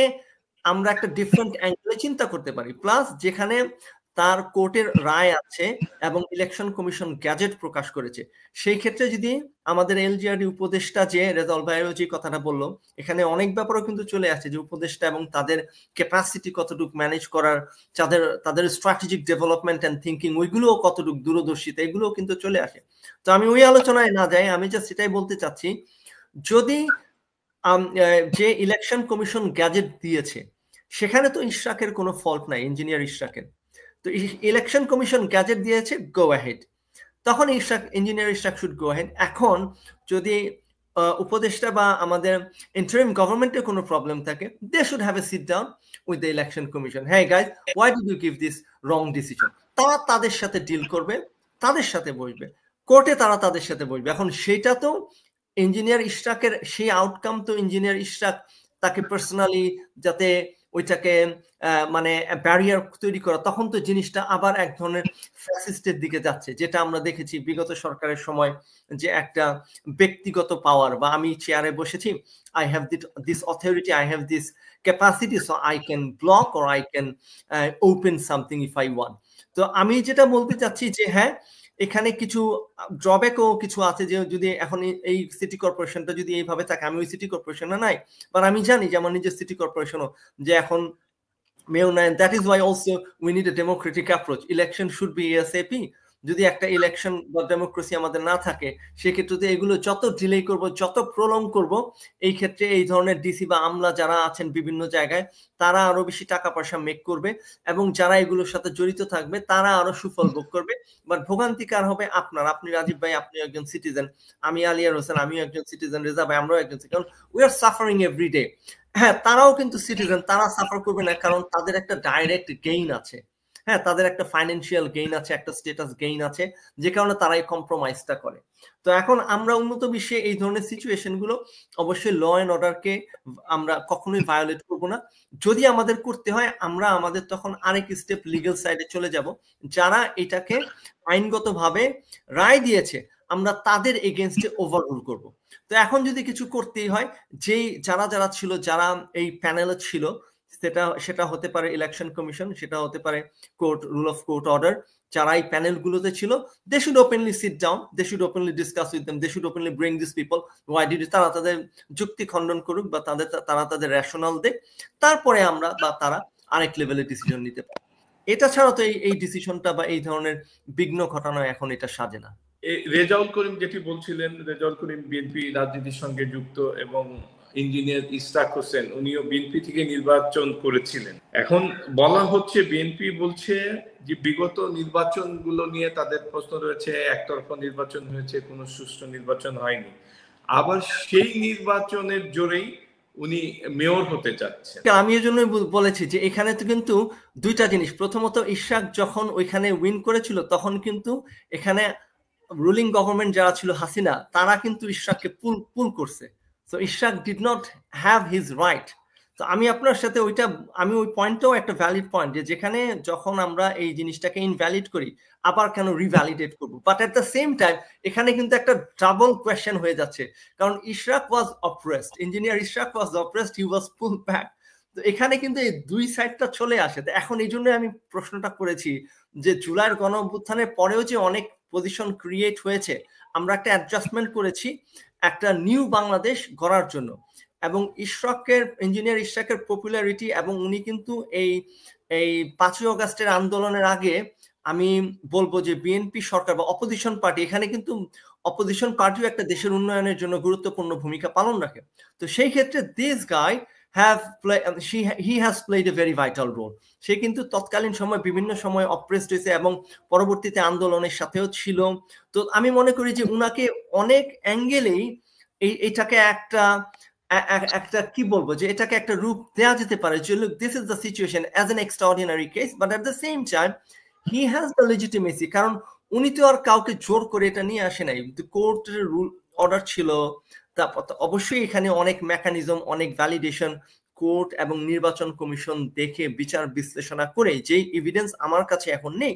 আমরা একটা ডিফারেন্ট অ্যাঙ্গেলে চিন্তা করতে পারি। প্লাস যেখানে তার কোর্টের রায় আছে এবং ইলেকশন কমিশন গ্যাজেট প্রকাশ করেছে, সেই ক্ষেত্রে যদি আমাদের এলজিআরডি উপদেষ্টা, যে রেজাউল ভাইও যে কথাটা বললো, এখানে অনেক ব্যাপারও কিন্তু চলে আসে, যে উপদেষ্টা এবং তাদের ক্যাপাসিটি কতটুকু ম্যানেজ করার, তাদের স্ট্র্যাটেজিক ডেভেলপমেন্ট অ্যান্ড থিঙ্কিং, ওইগুলোও কতটুকু দূরদর্শিতা, এগুলোও কিন্তু চলে আসে। তো আমি ওই আলোচনায় না যাই, আমি জাস্ট সেটাই বলতে চাচ্ছি, যদি যে ইলেকশন কমিশন গ্যাজেট দিয়েছে সেখানে তো ইশরাকের কোনো ফল্ট নাই, ইঞ্জিনিয়ার ইশরাকের, তো ইলেকশন কমিশন গ্যাজেট দিয়েছে, গো অ্যাহেড, তখন engineer Ishraq should go ahead. এখন যদি উপদেষ্টা বা আমাদের ইন্টারিম গভর্নমেন্টের কোনো প্রবলেম থাকে, they should have a sit down with the election commission, হ্যাঁ guys, why did you give this wrong decision, তারা তাদের সাথে ডিল করবে, তাদের সাথে বসবে কোর্টে, তারা তাদের সাথে বসবে। এখন সেটা তো ইঞ্জিনিয়ার ইশরাকের সেই আউটকাম তো ইঞ্জিনিয়ার ইশরাক তাকে পার্সোনালি যাতে ওইটাকে মানে ব্যারিয়ার তৈরি করা, তখন তো জিনিসটা আবার এক ধরনের ফ্যাসিস্টের দিকে যাচ্ছে, যেটা আমরা দেখেছি বিগত সরকারের সময়, যে একটা ব্যক্তিগত পাওয়ার, বা আমি চেয়ারে বসেছি, I have this authority, I have this capacity, so I can block or I can open something if I want. তো আমি যেটা বলতে চাচ্ছি যে হ্যাঁ, এখানে কিছু ড্রব্যাকও কিছু আছে, যে যদি এখন এই সিটি কর্পোরেশনটা যদি এইভাবে থাকে, আমি ওই সিটি কর্পোরেশনে নাই, বাট আমি জানি যে আমার নিজের সিটি কর্পোরেশনও যে এখন মেয়র নাই, that is why also we need a democratic approach, election should be ASAP. যদি একটা ইলেকশন বা ডেমোক্রেসি আমাদের না থাকে, সেক্ষেত্রে এগুলো যত ডিলে করব, যত প্রলং করব, এই ক্ষেত্রে এই ধরনের ডিসি বা আমলা যারা আছেন বিভিন্ন জায়গায়, তারা আরো বেশি টাকা পয়সা মেক করবে, এবং যারা এগুলোর সাথে জড়িত থাকবে তারা আরো সুফল ভোগ করবে। বাট ভোগান্তিকার হবে আপনি রাজীব ভাই, আপনি একজন সিটিজেন, আমি আলিয়ার হোসেন, আমিও একজন সিটিজেন, রেজা ভাই আমরাও একজন citizen, we are suffering every day. হ্যাঁ, তারাও কিন্তু সিটিজেন, তারা সাফার করবে না, কারণ তাদের একটা ডাইরেক্ট গেইন আছে, হ্যাঁ, তাদের একটা ফাইন্যান্সিয়াল গেইন আছে, একটা স্ট্যাটাস গেইন আছে, যে কারণে তারা এই কম্প্রোমাইজটা করে। তো এখন আমরা উন্নত বিশ্বে এই ধরনের সিচুয়েশন গুলো অবশ্যই ল অ্যান্ড অর্ডারকে আমরা কখনোই ভায়োলেট করব না। যদি আমাদের করতে হয়, আমরা আমাদের তখন আরেক স্টেপ লিগ্যাল সাইডে চলে যাব, যারা এটাকে আইনগতভাবে রায় দিয়েছে আমরা তাদের এগেইনস্টে ওভাররুল করব। তো এখন যদি কিছু করতেই হয়, যেই যারা ছিল, যারা এই প্যানেলে ছিল, সেটা হতে পারে ইলেকশন কমিশন, সেটা হতে পারে court, rule of court order, যারা এই প্যানেলগুলোতে ছিল, they should openly sit down, they should openly discuss with them, they should openly bring this people, why did, তারা তাদের যুক্তি খণ্ডন করুক বা তারা তাদের রেশনাল দেখ, তারপরে আমরা বা তারা আরেক লেভেলে ডিসিশন নিতে পারে। এটা ছাড়া তো এই ডিসিশনটা বা এই ধরনের বিঘ্ন ঘটানো এখন এটা সাজে না। রেজাউল করিম যেটি বলছিলেন, রেজাউল করিম বিএনপি রাজনীতির সঙ্গে যুক্ত এবং ইঞ্জিনিয়ার ইশরাক হোসেন উনিও বিএনপি থেকে নির্বাচন করেছিলেন। এখন বলা হচ্ছে, বিএনপি বলছে যে বিগত নির্বাচনগুলো নিয়ে তাদের প্রশ্ন রয়েছে, একতরফা নির্বাচন হয়েছে, কোনো সুষ্ঠু নির্বাচন হয়নি। আবার সেই নির্বাচনের জোরেই উনি মেয়র হতে চাচ্ছেন। আমি এই জন্যই বলেছি যে এখানে তো কিন্তু দুইটা জিনিস। প্রথমত, ইশরাক যখন ওইখানে উইন করেছিল তখন কিন্তু এখানে রুলিং গভর্নমেন্ট যারা ছিল, হাসিনা, তারা কিন্তু ইশরাককে পুল করছে। So Ishraq did not have his right. তো আমি আপনার সাথে আমি ওই পয়েন্টটাও একটা ভ্যালিড পয়েন্ট, যে যেখানে যখন আমরা এই জিনিসটাকে ইনভ্যালিড করি আবার কেন রিভ্যালিডেট করবো। But at the same time এখানে কিন্তু একটা ডাবল কোয়েশ্চেন হয়ে যাচ্ছে, কারণ ইশরাক ওয়াজ অপ্রেসড, ইঞ্জিনিয়ার ইশরাক ওয়াজ অপ্রেসড, হি ওয়াজ পুল ব্যাক। তো এখানে কিন্তু এই দুই সাইডটা চলে আসে। তো এখন এই জন্য আমি প্রশ্নটা করেছি যে জুলাইয়ের গণ অভ্যুত্থানের পরেও যে অনেক পজিশন ক্রিয়েট হয়েছে, আমরা একটা অ্যাডজাস্টমেন্ট করেছি একটা নিউ বাংলাদেশ গড়ার জন্য। এবং ইঞ্জিনিয়ার ইশরাকের পপুলারিটি, এবং উনি কিন্তু এই 5ই অগাস্টের আন্দোলনের আগে আমি বলবো যে বিএনপি সরকার বা অপোজিশন পার্টি, এখানে কিন্তু অপোজিশন পার্টিও একটা দেশের উন্নয়নের জন্য গুরুত্বপূর্ণ ভূমিকা পালন রাখে। তো সেই ক্ষেত্রে this guy he has played a very vital role. সে কিন্তু তৎকালীন সময় বিভিন্ন সময় অপ্রেসড হয়েছে এবং পরবর্তীতে আন্দোলনের সাথেও ছিল। তো আমি মনে করি যে উনাকে অনেক অ্যাঙ্গেলেই এইটাকে একটা কি বলবো, যে এটাকে একটা রূপ দেওয়া যেতে পারে যে look, this is the situation as an extraordinary case, but at the same time he has the legitimacy, কারণ উনি তো আর কাউকে জোর করে এটা নিয়ে আসে নাই, কোর্টের রুল অর্ডার ছিল। তারপর অবশ্যই এখানে অনেক মেকানিজম, অনেক ভ্যালিডেশন কোর্ট এবং নির্বাচন কমিশন দেখে বিচার বিশ্লেষণা করে, যেই এভিডেন্স আমার কাছে এখন নেই,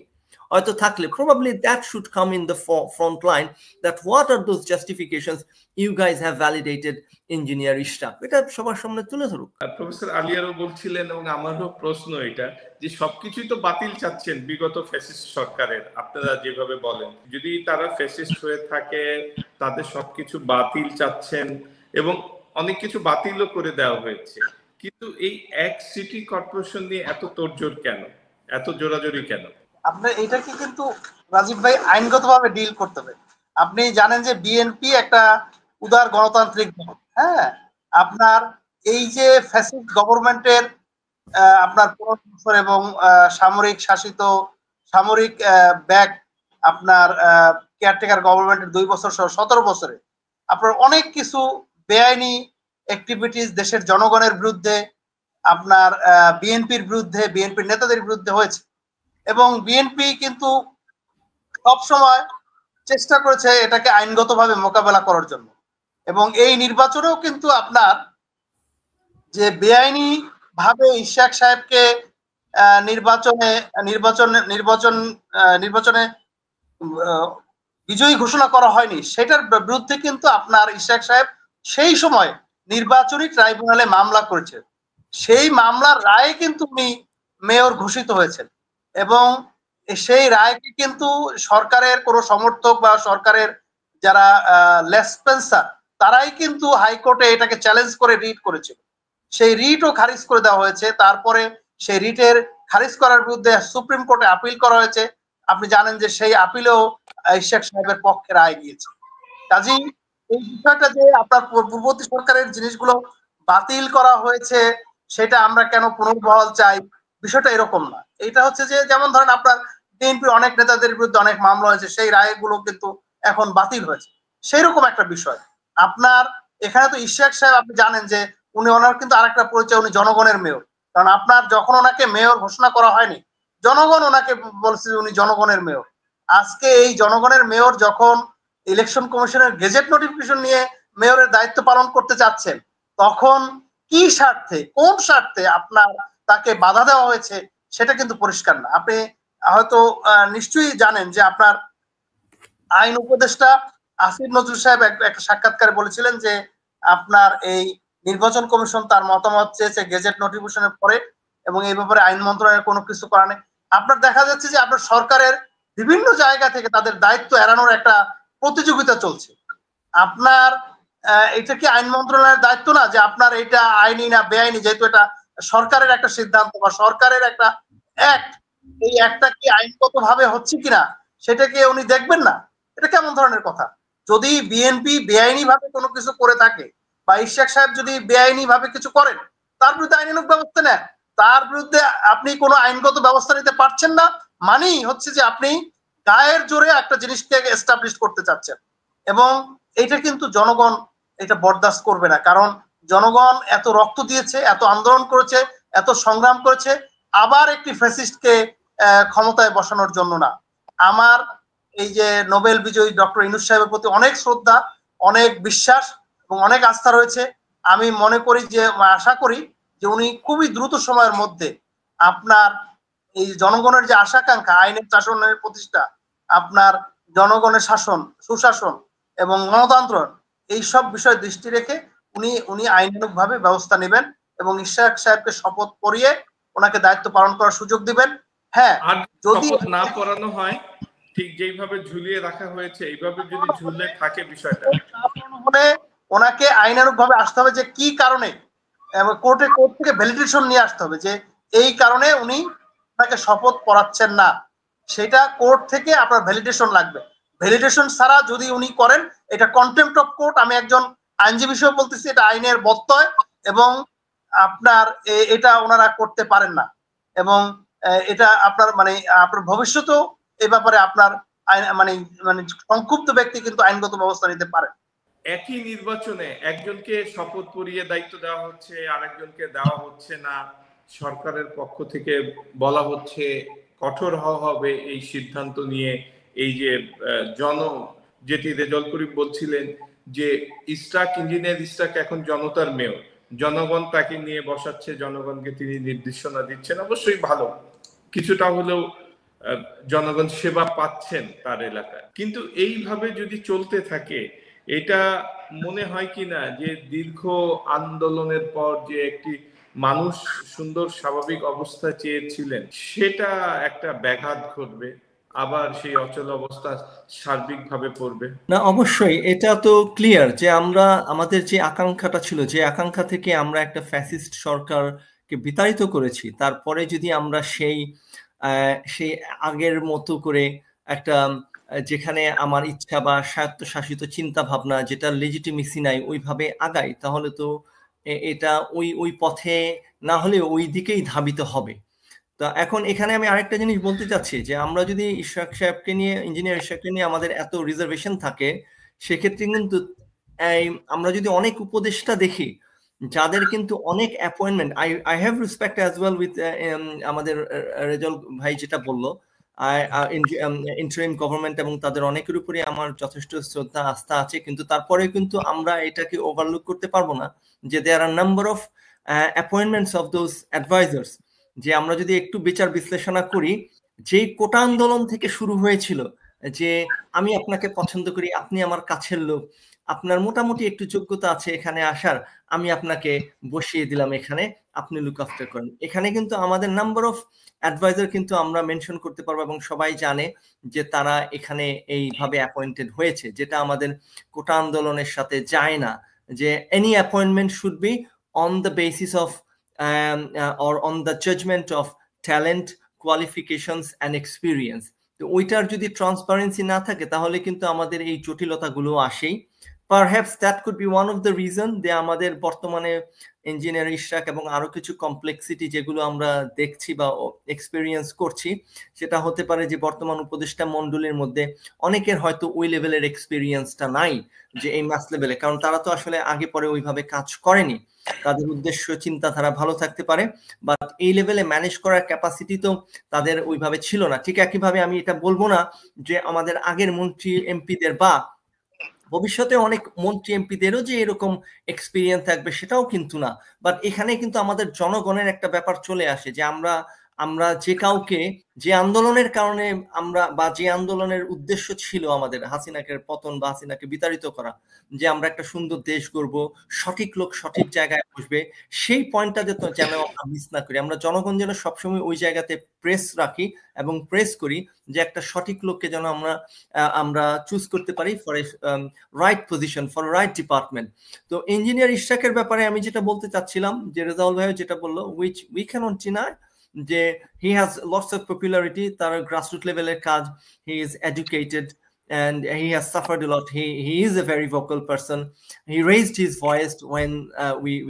হয়তো থাকলে probably that should come in the front line, that what are those justifications you guys have validated engineer Ishraq, এটা সবার সামনে তুলে ধরুক। প্রফেসর আলিয়ারও বলছিলেন এবং আমারও প্রশ্ন এটা, যে সবকিছুই তো বাতিল চাচ্ছেন বিগত ফ্যাসিস্ট সরকারের, আপনারা যেভাবে বলেন, যদি তারা ফ্যাসিস্ট হয়ে থাকে তাদের সবকিছু বাতিল চাচ্ছেন এবং অনেক কিছু বাতিলও করে দেওয়া হয়েছে, কিন্তু এই এক সিটি কর্পোরেশন নিয়ে এত তোড়জোড় কেন, এত জোরাজোরি কেন? আপনার এটাকে কিন্তু রাজীব ভাই আইনগতভাবে ডিল করতে হবে। আপনি জানেন যে বিএনপি একটা উদার গণতান্ত্রিক দল। হ্যাঁ, আপনার এই যে ফ্যাসিস্ট গভর্নমেন্টের আপনার 15 বছর এবং সামরিক শাসিত সামরিক ব্যাক আপনার কেয়ারটেকার গভর্নমেন্টের 2 বছর সহ 17 বছরে আপনার অনেক কিছু বেআইনি অ্যাক্টিভিটিস দেশের জনগণের বিরুদ্ধে, আপনার বিএনপির বিরুদ্ধে, বিএনপির নেতাদের বিরুদ্ধে হয়েছে। এবং বিএনপি কিন্তু সবসময় চেষ্টা করেছে এটাকে আইনগতভাবে মোকাবেলা করার জন্য। এবং এই নির্বাচনেও কিন্তু আপনার যে বেআইনি ভাবে ইশরাক সাহেবকে নির্বাচনে বিজয়ী ঘোষণা করা হয়নি, সেটার বিরুদ্ধে কিন্তু আপনার ইশরাক সাহেব সেই সময় নির্বাচনী ট্রাইব্যুনালে মামলা করেছে। সেই মামলার রায়ে কিন্তু উনি মেয়র ঘোষিত হয়েছেন এবং সেই রায়কে কিন্তু সরকারের কোনো সমর্থক বা সরকারের যারা লেসপেন্সার তারাই কিন্তু হাইকোর্টে এটাকে চ্যালেঞ্জ করে রিট করেছিল। সেই রিটও খারিজ করে দেওয়া হয়েছে। তারপরে সেই রিটের খারিজ করার বিরুদ্ধে সুপ্রিম কোর্টে আপিল করা হয়েছে। আপনি জানেন যে সেই আপিলেও ইশরাক সাহেবের পক্ষে রায় গিয়েছে। কাজেই এই বিষয়টা যে আপনার পূর্ববর্তী সরকারের জিনিসগুলো বাতিল করা হয়েছে সেটা আমরা কেন পুনর্বহাল চাই, বিষয়টা এরকম না। এটা হচ্ছে যে যেমন ধরেন আপনার বিএনপির অনেক নেতাদের বিরুদ্ধে অনেক মামলা হয়েছে, সেই রায়গুলো কিন্তু এখন বাতিল হয়েছে, সেই রকম একটা বিষয়। আপনার এখানে তো ইশরাক সাহেব আপনি জানেন যে উনি ওনার কিন্তু আরেকটা পরিচয়, উনি জনগণের মেয়র। কারণ আপনার যখন ওনাকে মেয়র ঘোষণা করা হয়নি, জনগণ ওনাকে বলছে উনি জনগণের মেয়র। আজকে এই জনগণের মেয়র যখন ইলেকশন কমিশনের গেজেট নোটিফিকেশন নিয়ে মেয়রের দায়িত্ব পালন করতে চাচ্ছেন, তখন কি স্বার্থে, কোন স্বার্থে আপনার তাকে বাধা দেওয়া হয়েছে সেটা কিন্তু পরিষ্কার না। আপনি হয়তো নিশ্চয়ই জানেন যে আপনার আইন উপদেষ্টা আসিফ নজরুল সাহেব একটা সাক্ষাৎকারে বলেছিলেন যে আপনার এই নির্বাচন কমিশন তার মতামত চেয়েছে গেজেট নোটিফিকেশনের পরে, এবং এই ব্যাপারে আইন মন্ত্রণালয়ের কোনো কিছু করা নেই। আপনার দেখা যাচ্ছে যে আপনার সরকারের বিভিন্ন জায়গা থেকে তাদের দায়িত্ব এড়ানোর একটা প্রতিযোগিতা চলছে। আপনার এটা কি আইন মন্ত্রণালয়ের দায়িত্ব না যে আপনার এটা আইনি না বেআইনি, যেহেতু এটা সরকারের একটা সিদ্ধান্ত বা সরকারের একটা অ্যাক্ট, এই অ্যাক্টটা কি আইনগত ভাবে হচ্ছে কিনা সেটাকে উনি দেখবেন না? এটা কেমন ধরনের কথা? যদি বিএনপি বেআইনি ভাবে কোনো কিছু করে থাকে বা ইশাক সাহেব যদি বেআইনি ভাবে কিছু করেন, তার বিরুদ্ধে আইনানুগ ব্যবস্থা নেন। তার বিরুদ্ধে আপনি কোনো আইনগত ব্যবস্থা নিতে পারছেন না, মানেই হচ্ছে যে আপনি গায়ের জোরে একটা জিনিসকে এস্টাবলিশ করতে চাচ্ছেন, এবং এটা কিন্তু জনগণ এটা বরদাস্ত করবে না। কারণ জনগণ এত রক্ত দিয়েছে, এত আন্দোলন করেছে, এত সংগ্রাম করেছে আবার একটি ফ্যাসিস্টকে ক্ষমতায় বসানোর জন্য না। আমার এই যে নোবেল বিজয়ী ডক্টর ইউনূস সাহেবের প্রতি অনেক শ্রদ্ধা, অনেক বিশ্বাস এবং অনেক আস্থা রয়েছে। আমি মনে করি যে, আশা করি যে উনি খুবই দ্রুত সময়ের মধ্যে আপনার এই জনগণের যে আশাকাঙ্ক্ষা আইনের শাসনের প্রতিষ্ঠা, আপনার জনগণের শাসন, সুশাসন এবং গণতন্ত্র, এই সব বিষয় দৃষ্টি রেখে উনি আইনানুগ ভাবে ব্যবস্থা নেবেন এবং ইশাক সাহেবকে শপথ করিয়ে ওনাকে দায়িত্ব পালন করার সুযোগ দিবেন। হ্যাঁ, আর যদি শপথ না করানো হয়, ঠিক যেইভাবে ঝুলিয়ে রাখা হয়েছে এইভাবে যদি ঝুলে থাকে বিষয়টা, হলে ওনাকে আইনানুগ ভাবে আসতে হবে যে কি কারণে, কোর্ট থেকে ভ্যালিডেশন নিয়ে আসতে হবে যে এই কারণে উনি তাকে শপথ পড়াচ্ছেন না, সেটা কোর্ট থেকে আপনার ভ্যালিডেশন লাগবে। ভ্যালিডেশন ছাড়া যদি উনি করেন, এটা কন্টেম্পট অফ কোর্ট, আমি একজন আইনজীবী হিসেবে বলতেছি, এটা আইনের ব্যত্যয় এবং আপনার এটা ওনারা করতে পারেন না। এবং এটা আপনার আপনার ভবিষ্যতেও এই ব্যাপারে আপনার মানে মানে সংক্ষুব্ধ ব্যক্তি কিন্তু আইনগত ব্যবস্থা নিতে পারেন। একই নির্বাচনে একজনকে শপথ পরিয়ে দায়িত্ব দেওয়া হচ্ছে, আরেকজনকে দেওয়া হচ্ছে না। সরকারের পক্ষ থেকে বলা হচ্ছে কঠোর হওয়া হবে এই সিদ্ধান্ত নিয়ে। এই যে যেটি রেজাউল করিম বলছিলেন যে ইঞ্জিনিয়ার ইশরাক এখন জনতার মেয়র, জনগণ তাকে নিয়ে বসাচ্ছে, জনগণকে তিনি নির্দেশনা দিচ্ছেন। অবশ্যই ভালো, কিছুটা হলেও জনগণ সেবা পাচ্ছেন তার এলাকায়। কিন্তু এইভাবে যদি চলতে থাকে, এটা মনে হয় কি না যে দীর্ঘ আন্দোলনের পর যে একটি মানুষ সুন্দর স্বাভাবিক অবস্থা চেয়েছিলেন, সেটা একটা ব্যাঘাত ঘটবে, আবার সেই অচল অবস্থা সার্বিকভাবে পড়বে। না, অবশ্যই এটা তো ক্লিয়ার যে আমরা আমাদের যে আকাঙ্ক্ষাটা ছিল, যে আকাঙ্ক্ষা থেকে আমরা একটা ফ্যাসিস্ট সরকারকে বিতাড়িত করেছি, তারপরে যদি আমরা সেই আগের মতো করে একটা যেখানে আমার ইচ্ছা বা স্বায়ত্তশাসিত চিন্তা ভাবনা যেটা লেজিটিমেসি নাই ওইভাবে আগাই, তাহলে তো এটা ওই পথে না হলে ওই দিকেই ধাবিত হবে। তা এখন এখানে আমি আরেকটা জিনিস বলতে চাচ্ছি যে আমরা যদি ইশরাক সাহেবকে নিয়ে, ইঞ্জিনিয়ার ইশরাককে নিয়ে আমাদের এত রিজার্ভেশন থাকে, সেক্ষেত্রে কিন্তু আমরা যদি অনেক উপদেষ্টা দেখি যাদের কিন্তু অনেক appointment, I have respect as well with আমাদের রেজাউল ভাই যেটা বললো, ইন্টারিম গভর্নমেন্ট এবং তাদের অনেকের উপরে আমার যথেষ্ট শ্রদ্ধা আস্থা আছে, কিন্তু তারপরে কিন্তু আমরা এটাকে ওভারলুক করতে পারবো না যে there are number of appointments of those advisers, যে আমরা যদি একটু বিচার বিশ্লেষণা করি, যেই কোটা আন্দোলন থেকে শুরু হয়েছিল যে আমি আপনাকে পছন্দ করি, আপনি আমার কাছের লোক, আপনার মোটামুটি একটু যোগ্যতা আছে এখানে আসার, আমি আপনাকে বসিয়ে দিলাম এখানে, আপনি লুক আফটার করেন। এখানে কিন্তু আমাদের নাম্বার অফ অ্যাডভাইজার কিন্তু আমরা মেনশন করতে পারবো এবং সবাই জানে যে তারা এখানে এইভাবে অ্যাপয়েন্টেড হয়েছে, যেটা আমাদের কোটা আন্দোলনের সাথে যায় না, যে any appointment should be on the basis of or on the judgment of talent, qualifications and experience। তো ওইটার যদি ট্রান্সপারেন্সি না থাকে তাহলে কিন্তু আমাদের এই জটিলতাগুলো আসেই। Perhaps that could be one of the reason যে আমাদের বর্তমানে ইঞ্জিনিয়ার ইশরাক এবং আরো কিছু কমপ্লেক্সিটি যেগুলো আমরা দেখছি বা এক্সপেরিয়েন্স করছি, সেটা হতে পারে যে বর্তমান উপদেষ্টা মন্ডলীর মধ্যে অনেকের হয়তো ওই লেভেলের এক্সপেরিয়েন্সটা নাই যে এই ম্যাথ লেভেলে, কারণ তারা তো আসলে আগে পরে ওইভাবে কাজ করেনি, তাদের উদ্দেশ্য চিন্তাধারা ভালো থাকতে পারে, বাট এই লেভেলে ম্যানেজ করার ক্যাপাসিটি তো তাদের ওইভাবে ছিল না। ঠিক একইভাবে আমি এটা বলবো না যে আমাদের আগের মন্ত্রী এমপিদের বা ভবিষ্যতে অনেক মন্ত্রী এমপিদেরও যে এরকম এক্সপিরিয়েন্স থাকবে সেটাও কিন্তু না, বাট এখানে কিন্তু আমাদের জনগণের একটা ব্যাপার চলে আসে যে আমরা আমরা যে কাউকে, যে আন্দোলনের কারণে আমরা, বা যে আন্দোলনের উদ্দেশ্য ছিল আমাদের হাসিনাকে পতন বা হাসিনাকে বিতাড়িত করা, যে আমরা একটা সুন্দর দেশ গড়ব, সঠিক লোক সঠিক জায়গায় বসবে, সেই পয়েন্টটা যেন আমরা মিস না করি। আমরা জনগণ যেন সবসময় ওই জায়গাতে প্রেস রাখি এবং প্রেস করি যে একটা সঠিক লোককে যেন আমরা চুজ করতে পারি for a right position, for right department. তো ইঞ্জিনিয়ার ইশরাকের ব্যাপারে আমি যেটা বলতে চাচ্ছিলাম, যে রেজাউল ভাই যেটা বললো, উইচ উই ক্যানট ডিনাই, যে he has lots of popularity, তার গ্রাসরুট লেভেলের কাজ, he is educated and he has suffered a lot. He is a very vocal person. He raised his voice when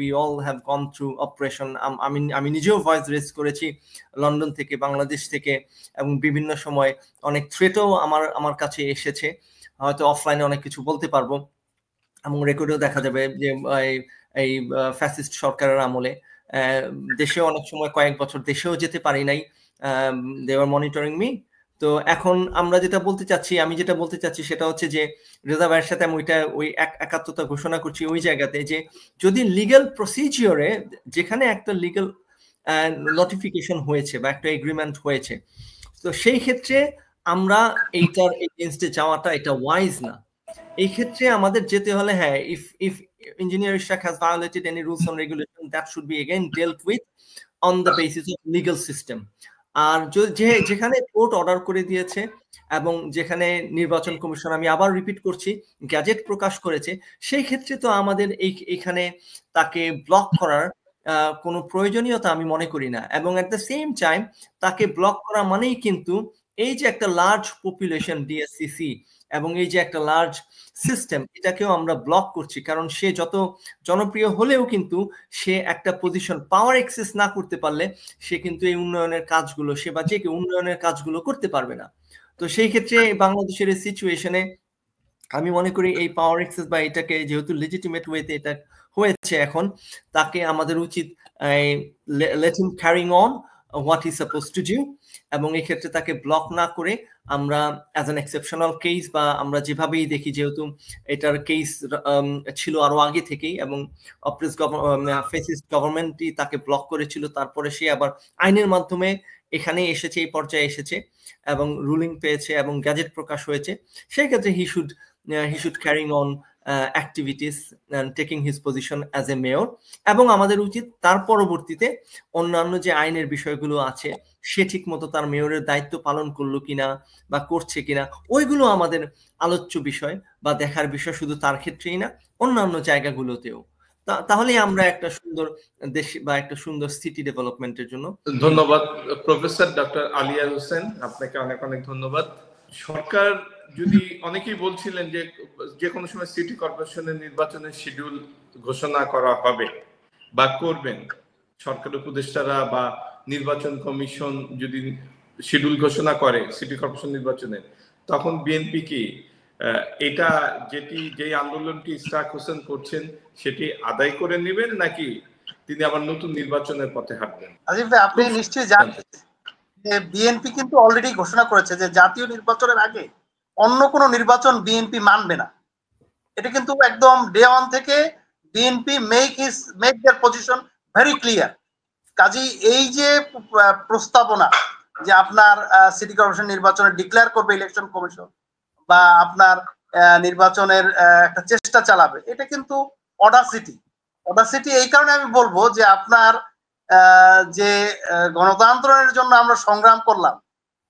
we all have gone through operation. আমি নিজেও voice raise করেছি London থেকে, বাংলাদেশ থেকে, এবং বিভিন্ন সময় অনেক থ্রেটও আমার কাছে এসেছে, হয়তো অফলাইনে অনেক কিছু বলতে পারবো, এবং রেকর্ডেও দেখা যাবে যে এই ফ্যাসিস্ট সরকারের আমলে দেশেও অনেক সময় কয়েক বছর দেশেও যেতে পারি নাই, দে আর মনিটরিং মি। তো এখন আমি যেটা বলতে চাচ্ছি সেটা হচ্ছে যে রেজা ভাইয়ের সাথে আমি ওই একাত্মতা ঘোষণা করছি ওই জায়গাতে, যে যদি লিগ্যাল প্রসিজিওরে, যেখানে একটা লিগ্যাল নোটিফিকেশন হয়েছে বা একটা এগ্রিমেন্ট হয়েছে, তো সেই ক্ষেত্রে আমরা এইটার এগেইনস্টে যাওয়াটা এটা ওয়াইজ না। এই ক্ষেত্রে আমাদের যেতে হলে, হ্যাঁ, if engineer Ishaq has violated any rules and regulations, that should be again dealt with on the basis of legal system. আর যেখানে কোর্ট অর্ডার করে দিয়েছে এবং যেখানে নির্বাচন কমিশন, আমি আবার রিপিট করছি, গ্যাজেট প্রকাশ করেছে, সেই ক্ষেত্রে তো আমাদের এইখানে তাকে ব্লক করার কোনো প্রয়োজনীয়তা আমি মনে করি না। এবং এট দ্য সেম টাইম তাকে ব্লক করা মানেই কিন্তু এই যে একটা লার্জ পপুলেশন ডিএসসিসি এবং এই যে একটা লার্জ সিস্টেম, এটাকেও আমরা ব্লক করছি। কারণ সে যত জনপ্রিয় হলেও কিন্তু সে একটা পজিশন পাওয়ার এক্সেস না করতে পারলে সে কিন্তু এই উন্নয়নের কাজগুলো, সে বা যে উন্নয়নের কাজগুলো করতে পারবে না। তো সেই ক্ষেত্রে বাংলাদেশের এই সিচুয়েশনে আমি মনে করি এই পাওয়ার এক্সেস বা এটাকে যেহেতু লেজিটিমেট ওয়েতে এটা হয়েছে, এখন তাকে আমাদের উচিত let him carrying on what he suppose to do, এবং এই ক্ষেত্রে তাকে ব্লক না করে আমরা অ্যাজ অ্যান এক্সেপশনাল কেস, বা আমরা যেভাবেই দেখি, যেহেতু এটার কেস ছিল আরো আগে থেকেই এবং ফ্যাসিস্ট গভর্নমেন্টই তাকে ব্লক করেছিল, তারপরে সে আবার আইনের মাধ্যমে এখানে এসেছে, এই পর্যায়ে এসেছে এবং রুলিং পেয়েছে এবং গ্যাজেট প্রকাশ হয়েছে, সেই ক্ষেত্রে he should carrying on activities and taking his position as a mayor। এবং আমাদের উচিত তার পরবর্তীতে অন্যান্য যে আইনের বিষয়গুলো আছে, সে ঠিক মতো তার মেয়রের দায়িত্ব পালন করলো কিনা বা করছে কিনা, ওইগুলো আমাদের আলোচ্য বিষয় বা দেখার বিষয়, শুধু তার ক্ষেত্রেই না, অন্যান্য জায়গাগুলোতেও। তাহলে আমরা একটা সুন্দর দেশ বা একটা সুন্দর সিটি ডেভেলপমেন্টের জন্য। ধন্যবাদ প্রফেসর ডক্টর আলিয়া হোসেন, আপনাকে অনেক অনেক ধন্যবাদ। সরকার যদি, অনেকেই বলছিলেন যে কোনো সময় সিটি কর্পোরেশনের নির্বাচনের শিডিউল ঘোষণা করা হবে বা করবেন সরকার উপদেষ্টারা, বা নির্বাচন কমিশন যদি শিডিউল ঘোষণা করে সিটি কর্পোরেশন নির্বাচনের, তখন বিএনপি কি এটা যে আন্দোলনটি ইশরাক হোসেন করছেন সেটি আদায় করে নেবেন, নাকি তিনি আবার নতুন নির্বাচনের পথে হাঁটবেন? আজিম ভাই, আপনি নিশ্চয়ই জানেন যে বিএনপি কিন্তু অলরেডি ঘোষণা করেছে যে জাতীয় নির্বাচনের আগে অন্য কোনো নির্বাচন বিএনপি মানবে না। এটা কিন্তু একদম ডে ওয়ান থেকে BNP make their position very clear. কাজেই এই যে প্রস্তাবনা যে আপনার সিটি কর্পোরেশন নির্বাচনে ডিক্লেয়ার করবে ইলেকশন কমিশন, বা আপনার নির্বাচনের একটা চেষ্টা চালাবে, এটা কিন্তু অডাসিটি। এই কারণে আমি বলবো যে আপনার যে গণতন্ত্রের জন্য আমরা সংগ্রাম করলাম,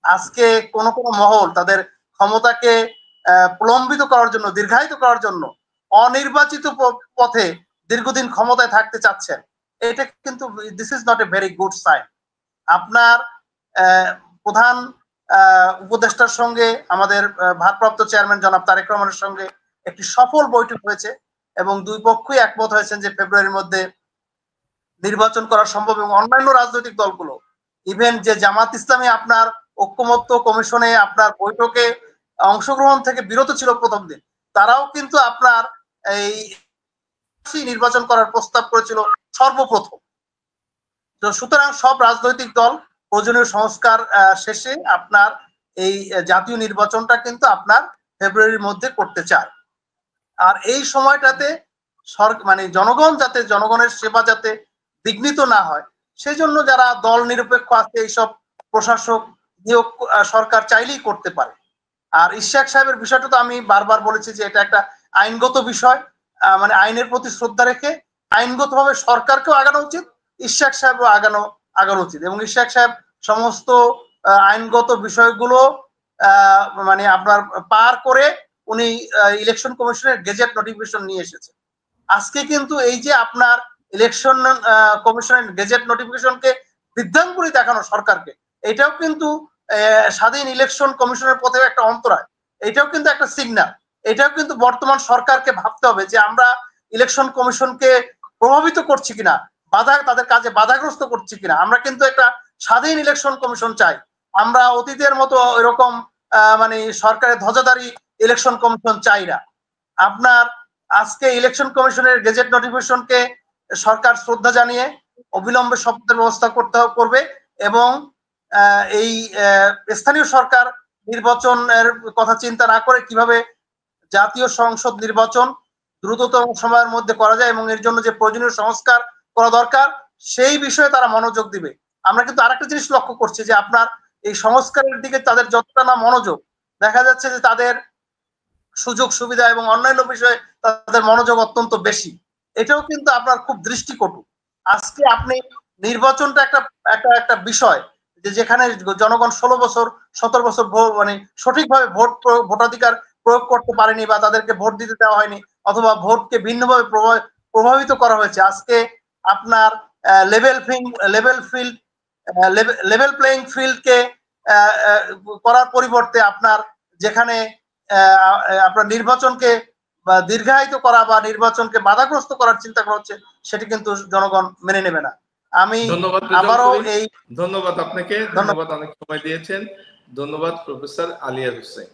আজকে কোন মহল তাদের ক্ষমতাকে প্রলম্বিত করার জন্য, দীর্ঘায়িত করার জন্য অনির্বাচিত পথে দীর্ঘদিন ক্ষমতায় থাকতে চাচ্ছেন, এটা কিন্তু this is not a very good sign. আপনার প্রধান উপদেষ্টার সঙ্গে আমাদের ভারপ্রাপ্ত চেয়ারম্যান জনাব তারেক রহমানের সঙ্গে একটি সফল বৈঠক হয়েছে এবং দুই পক্ষই একমত হয়েছেন যে ফেব্রুয়ারির মধ্যে নির্বাচন করা সম্ভব। এবং অন্যান্য রাজনৈতিক দলগুলো, ইভেন যে জামাত ইসলামী আপনার ঐক্যমত্য কমিশনে আপনার বৈঠকে অংশগ্রহণ থেকে বিরত ছিল প্রথম দিন, তারাও কিন্তু আপনার এই নির্বাচন করার প্রস্তাব করেছিল সর্বপ্রথম। তো সুতরাং সব রাজনৈতিক দল প্রয়োজনীয় সংস্কার শেষে আপনার এই জাতীয় নির্বাচনটা কিন্তু আপনার ফেব্রুয়ারির মধ্যে করতে চায়। আর এই সময়টাতে জনগণের সেবা যাতে বিঘ্নিত না হয়, সেই জন্য যারা দল নিরপেক্ষ আছে এইসব প্রশাসক নিয়োগ সরকার চাইলেই করতে পারে। আর ইশাক সাহেবের বিষয়টা তো আমি বারবার বলেছি যে এটা একটা আইনগত বিষয়, মানে আইনের প্রতি শ্রদ্ধা রেখে আইনগতভাবে সরকারকেও আগানো উচিত, ইশাক সাহেবও আগানো উচিত, এবং ইশাক সাহেব সমস্ত আইনগত বিষয়গুলো মানে আপনার পার করে উনি ইলেকশন কমিশনের গেজেট নোটিফিকেশন নিয়ে এসেছে। আজকে কিন্তু এই যে আপনার ইলেকশন কমিশনের গেজেট নোটিফিকেশনকে বিভ্রান্তকরী দেখানো সরকারকে, এটাও কিন্তু স্বাধীন ইলেকশন কমিশনের পথে একটা অন্তরায়, এটাও কিন্তু একটা সিগন্যাল। এটাও কিন্তু বর্তমান সরকারকে ভাবতে হবে যে আমরা ইলেকশন কমিশনকে প্রভাবিত করছি কিনা, তাদের কাজে বাধাগ্রস্ত করছি কিনা। আমরা কিন্তু একটা স্বাধীন ইলেকশন কমিশন চাই, আমরা অতীতের মতো এরকম মানে সরকারের ধ্বজাধারী ইলেকশন কমিশন চাই না। আপনার আজকে ইলেকশন কমিশনের গেজেট নোটিফিকেশনকে সরকার শ্রদ্ধা জানিয়ে অবিলম্বে শপথের ব্যবস্থা করবে, এবং এই স্থানীয় সরকার নির্বাচনের কথা চিন্তা না করে কিভাবে জাতীয় সংসদ নির্বাচন দ্রুততম সময়ের মধ্যে করা যায় এবং এর জন্য যে প্রয়োজনীয় সংস্কার করা দরকার সেই বিষয়ে তারা মনোযোগ দিবে। আমরা কিন্তু আরেকটা জিনিস লক্ষ্য করছি যে আপনার এই সংস্কারের দিকে তাদের যতটা না মনোযোগ, দেখা যাচ্ছে যে তাদের সুযোগ সুবিধা এবং অন্যান্য বিষয়ে তাদের মনোযোগ অত্যন্ত বেশি। এটাও কিন্তু আপনার খুব দৃষ্টিকটু। আজকে আপনি নির্বাচনটা একটা বিষয় যে যেখানে জনগণ 16 বছর 17 বছর মানে সঠিকভাবে ভোটাধিকার প্রয়োগ করতে পারেনি বা তাদেরকে ভোট দিতে দেওয়া হয়নি, অথবা ভোটকে ভিন্নভাবে প্রভাবিত করা হয়েছে। আজকে আপনার লেভেল প্লেইং ফিল্ডকে করার পরিবর্তে আপনার যেখানে আপনার নির্বাচনকে দীর্ঘায়িত করা বা নির্বাচনকে বাধাগ্রস্ত করার চিন্তা করা হচ্ছে, সেটি কিন্তু জনগণ মেনে নেবে না। আমি আবারও ধন্যবাদ আপনাকে, ধন্যবাদ অনেক সময় দিয়েছেন। ধন্যবাদ প্রফেসর আলিয়ার হোসেন।